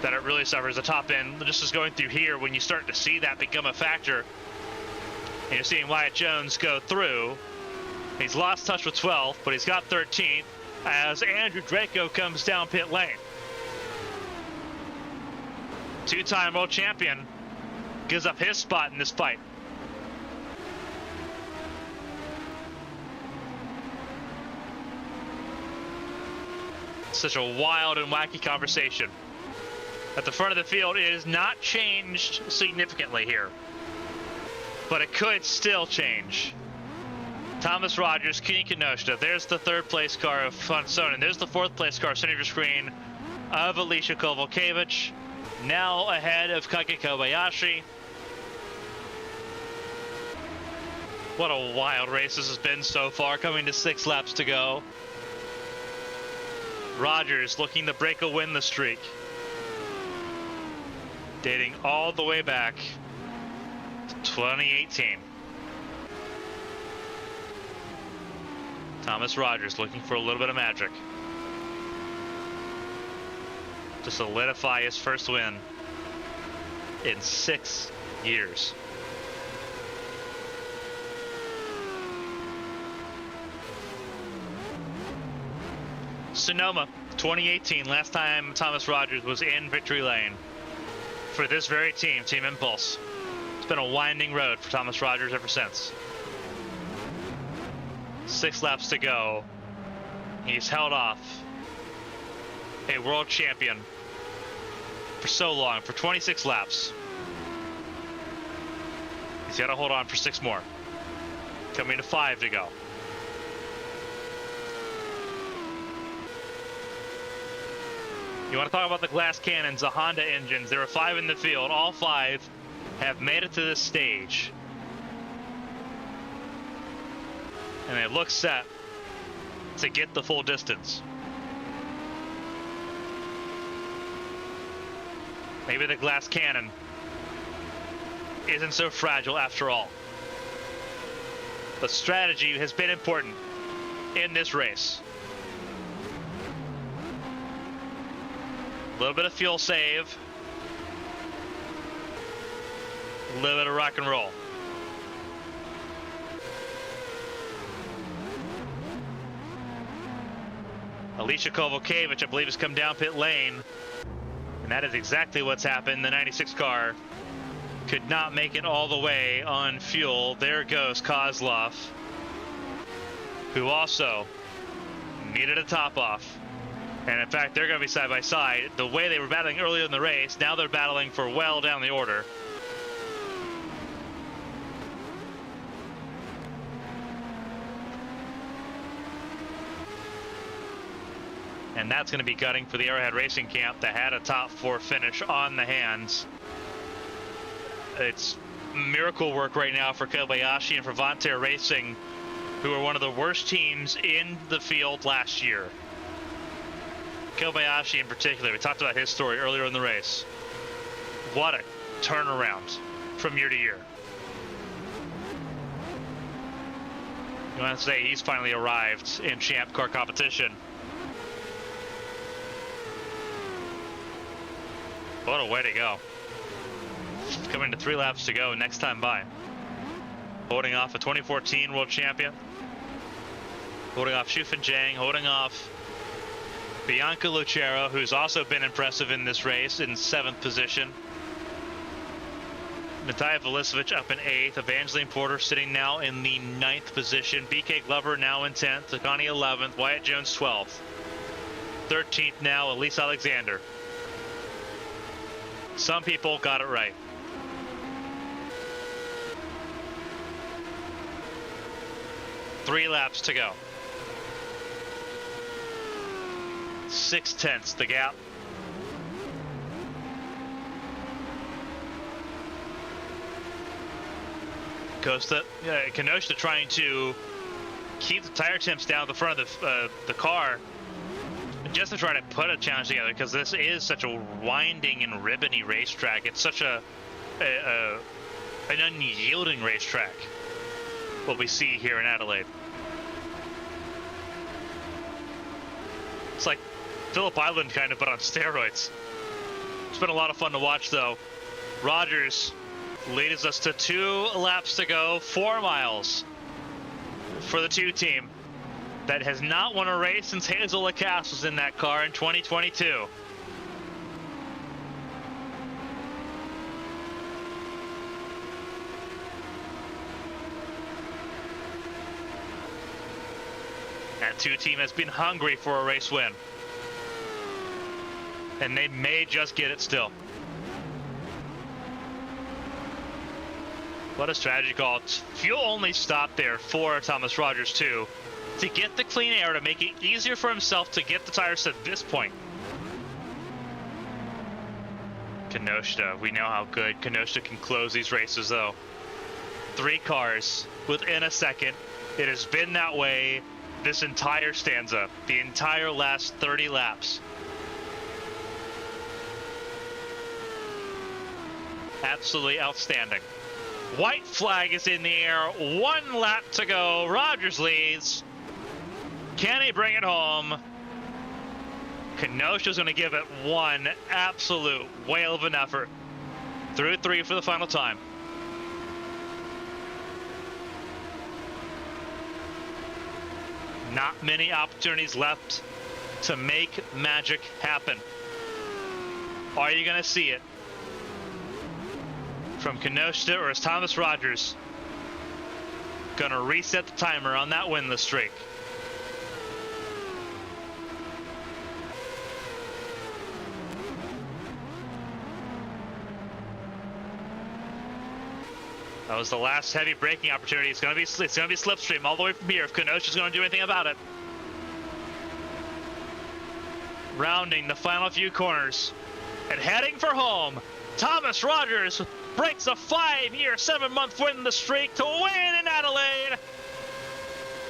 that it really suffers the top end. This is going through here when you start to see that become a factor. And you're seeing Wyatt Jones go through. He's lost touch with 12th, but he's got 13th as Andrew Draco comes down pit lane. Two-time world champion gives up his spot in this fight. Such a wild and wacky conversation. At the front of the field, it has not changed significantly here, but it could still change. Thomas Rogers, Kenny Kenoshita. There's the 3rd place car of Fonsonen. There's the 4th place car, center of your screen, of Alicia Kovalevich. Now ahead of Kage Kobayashi. What a wild race this has been so far, coming to 6 laps to go. Rogers looking to break a win the streak. Dating all the way back to 2018. Thomas Rogers looking for a little bit of magic to solidify his first win in 6 years. Sonoma, 2018, last time Thomas Rogers was in victory lane for this very team, Team Impulse. It's been a winding road for Thomas Rogers ever since. 6 laps to go. He's held off a world champion for so long, for 26 laps. He's got to hold on for 6 more. Coming to 5 to go. You want to talk about the glass cannons, the Honda engines. There were 5 in the field. All 5 have made it to this stage. And they look set to get the full distance. Maybe the glass cannon isn't so fragile after all. The strategy has been important in this race. A little bit of fuel save. A little bit of rock and roll. Alicia Kovalkiewicz, I believe, has come down pit lane. And that is exactly what's happened. The 96 car could not make it all the way on fuel. There goes Kozlov, who also needed a top off. And in fact, they're going to be side by side. The way they were battling earlier in the race, now they're battling for well down the order. And that's going to be gutting for the Arrowhead Racing Camp that had a top 4 finish on the hands. It's miracle work right now for Kobayashi and for Vontair Racing, who are one of the worst teams in the field last year. Kobayashi in particular, we talked about his story earlier in the race. What a turnaround from year to year. You want to say he's finally arrived in Champ Car competition. What a way to go. Coming to 3 laps to go next time by. Holding off a 2014 world champion. Holding off Shufan Zhang, holding off Bianca Lucero, who's also been impressive in this race, in 7th position. Natalia Velicevic up in 8th. Evangeline Porter sitting now in the 9th position. BK Glover now in 10th. Takani 11th. Wyatt Jones 12th. 13th now, Elise Alexander. Some people got it right. Three laps to go. 0.6 the gap. Kenosha trying to keep the tire temps down at the front of the car, just to try to put a challenge together, because this is such a winding and ribbony racetrack. It's such an unyielding racetrack, what we see here in Adelaide. It's like Phillip Island kind of, but on steroids. It's been a lot of fun to watch, though. Rogers leads us to 2 laps to go, 4 miles for the 2 team that has not won a race since Hazel Lacasse was in that car in 2022. That 2 team has been hungry for a race win, and they may just get it still. What a strategy call. Fuel only stopped there for Thomas Rogers too, to get the clean air, to make it easier for himself to get the tires to this point. Kenosha, we know how good Kenosha can close these races though. 3 cars within a second. It has been that way this entire stanza, the entire last 30 laps. Absolutely outstanding. White flag is in the air, 1 lap to go. Rogers leads. Can he bring it home? Kenosha's going to give it one absolute whale of an effort. Through 3 for the final time. Not many opportunities left to make magic happen. Are you going to see it from Kenosha, or is Thomas Rogers going to reset the timer on that winless streak? That was the last heavy braking opportunity. It's gonna be slipstream all the way from here if Kenosha's gonna do anything about it. Rounding the final few corners and heading for home, Thomas Rogers breaks a 5-year, 7-month win streak to win in Adelaide.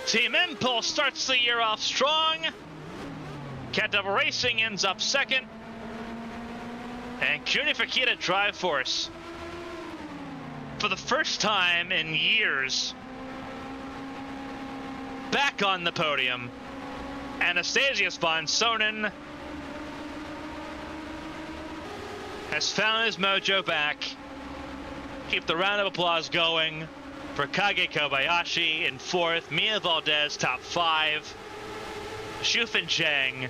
Team Impulse starts the year off strong. Cat Devil Racing ends up second. And CUNY Fakita Drive Force, for the first time in years, back on the podium. Anastasius von Sonnen has found his mojo back. Keep the round of applause going for Kage Kobayashi in 4th, Mia Valdez top 5, Shufin Cheng,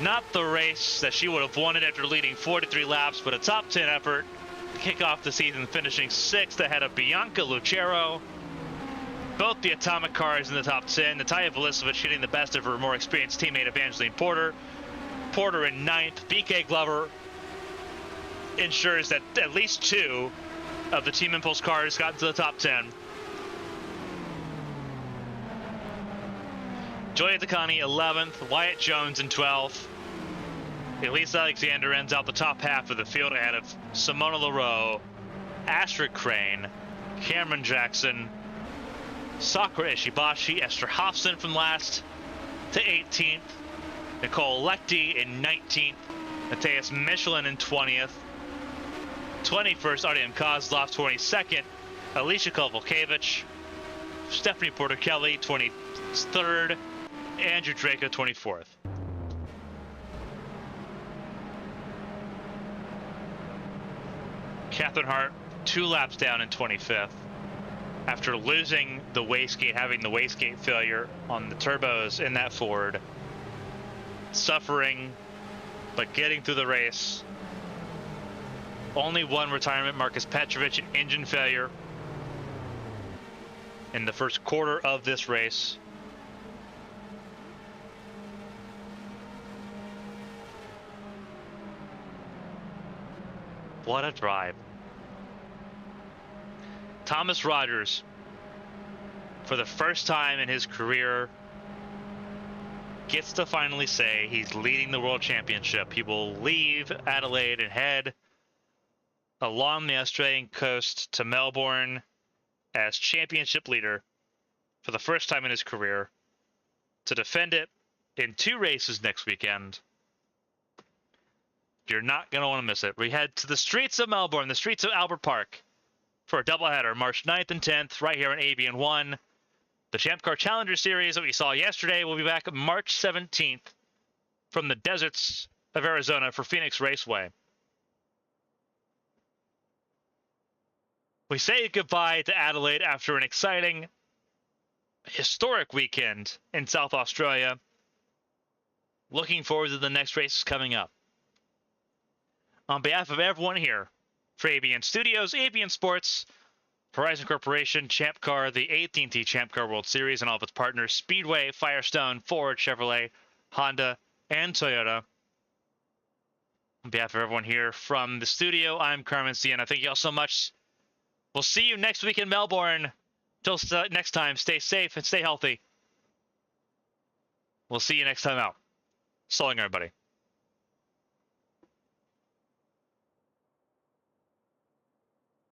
not the race that she would have won it after leading 43 laps, but a top 10 effort to kick off the season, finishing 6th ahead of Bianca Lucero. Both the Atomic cars in the top 10, Natalia Velisevich hitting the best of her more experienced teammate Evangeline Porter. Porter in 9th, BK Glover ensures that at least 2 of the Team Impulse cars got into the top 10. Joya Takani 11th, Wyatt Jones in 12th. Elise Alexander ends out the top half of the field ahead of Simona Leroux, Astrid Crane, Cameron Jackson, Sakura Ishibashi, Esther Hofson from last to 18th, Nicole Lecty in 19th, Matthias Michelin in 20th, 21st Artyom Kozlov, 22nd Alicia Kovalkiewicz, Stephanie Porter Kelly 23rd, Andrew Draco 24th. Catherine Hart 2 laps down in 25th after losing the wastegate, having the wastegate failure on the turbos in that Ford, suffering but getting through the race. Only one retirement, Marcus Petrovich, an engine failure in the first quarter of this race. What a drive. Thomas Rogers, for the first time in his career, gets to finally say he's leading the World Championship. He will leave Adelaide and head along the Australian coast to Melbourne as championship leader for the first time in his career, to defend it in 2 races next weekend. You're not going to want to miss it. We head to the streets of Melbourne, the streets of Albert Park, for a doubleheader, March 9th and 10th, right here on ABN 1. The Champ Car Challenger Series that we saw yesterday will be back March 17th from the deserts of Arizona for Phoenix Raceway. We say goodbye to Adelaide after an exciting, historic weekend in South Australia. Looking forward to the next races coming up. On behalf of everyone here, for ABN Studios, ABN Sports, Horizon Corporation, Champ Car, the AT&T Champ Car World Series, and all of its partners, Speedway, Firestone, Ford, Chevrolet, Honda, and Toyota. On behalf of everyone here from the studio, I'm Carmen, Sienna. Thank you all so much. We'll see you next week in Melbourne. Till next time, stay safe and stay healthy. We'll see you next time out. So long, everybody.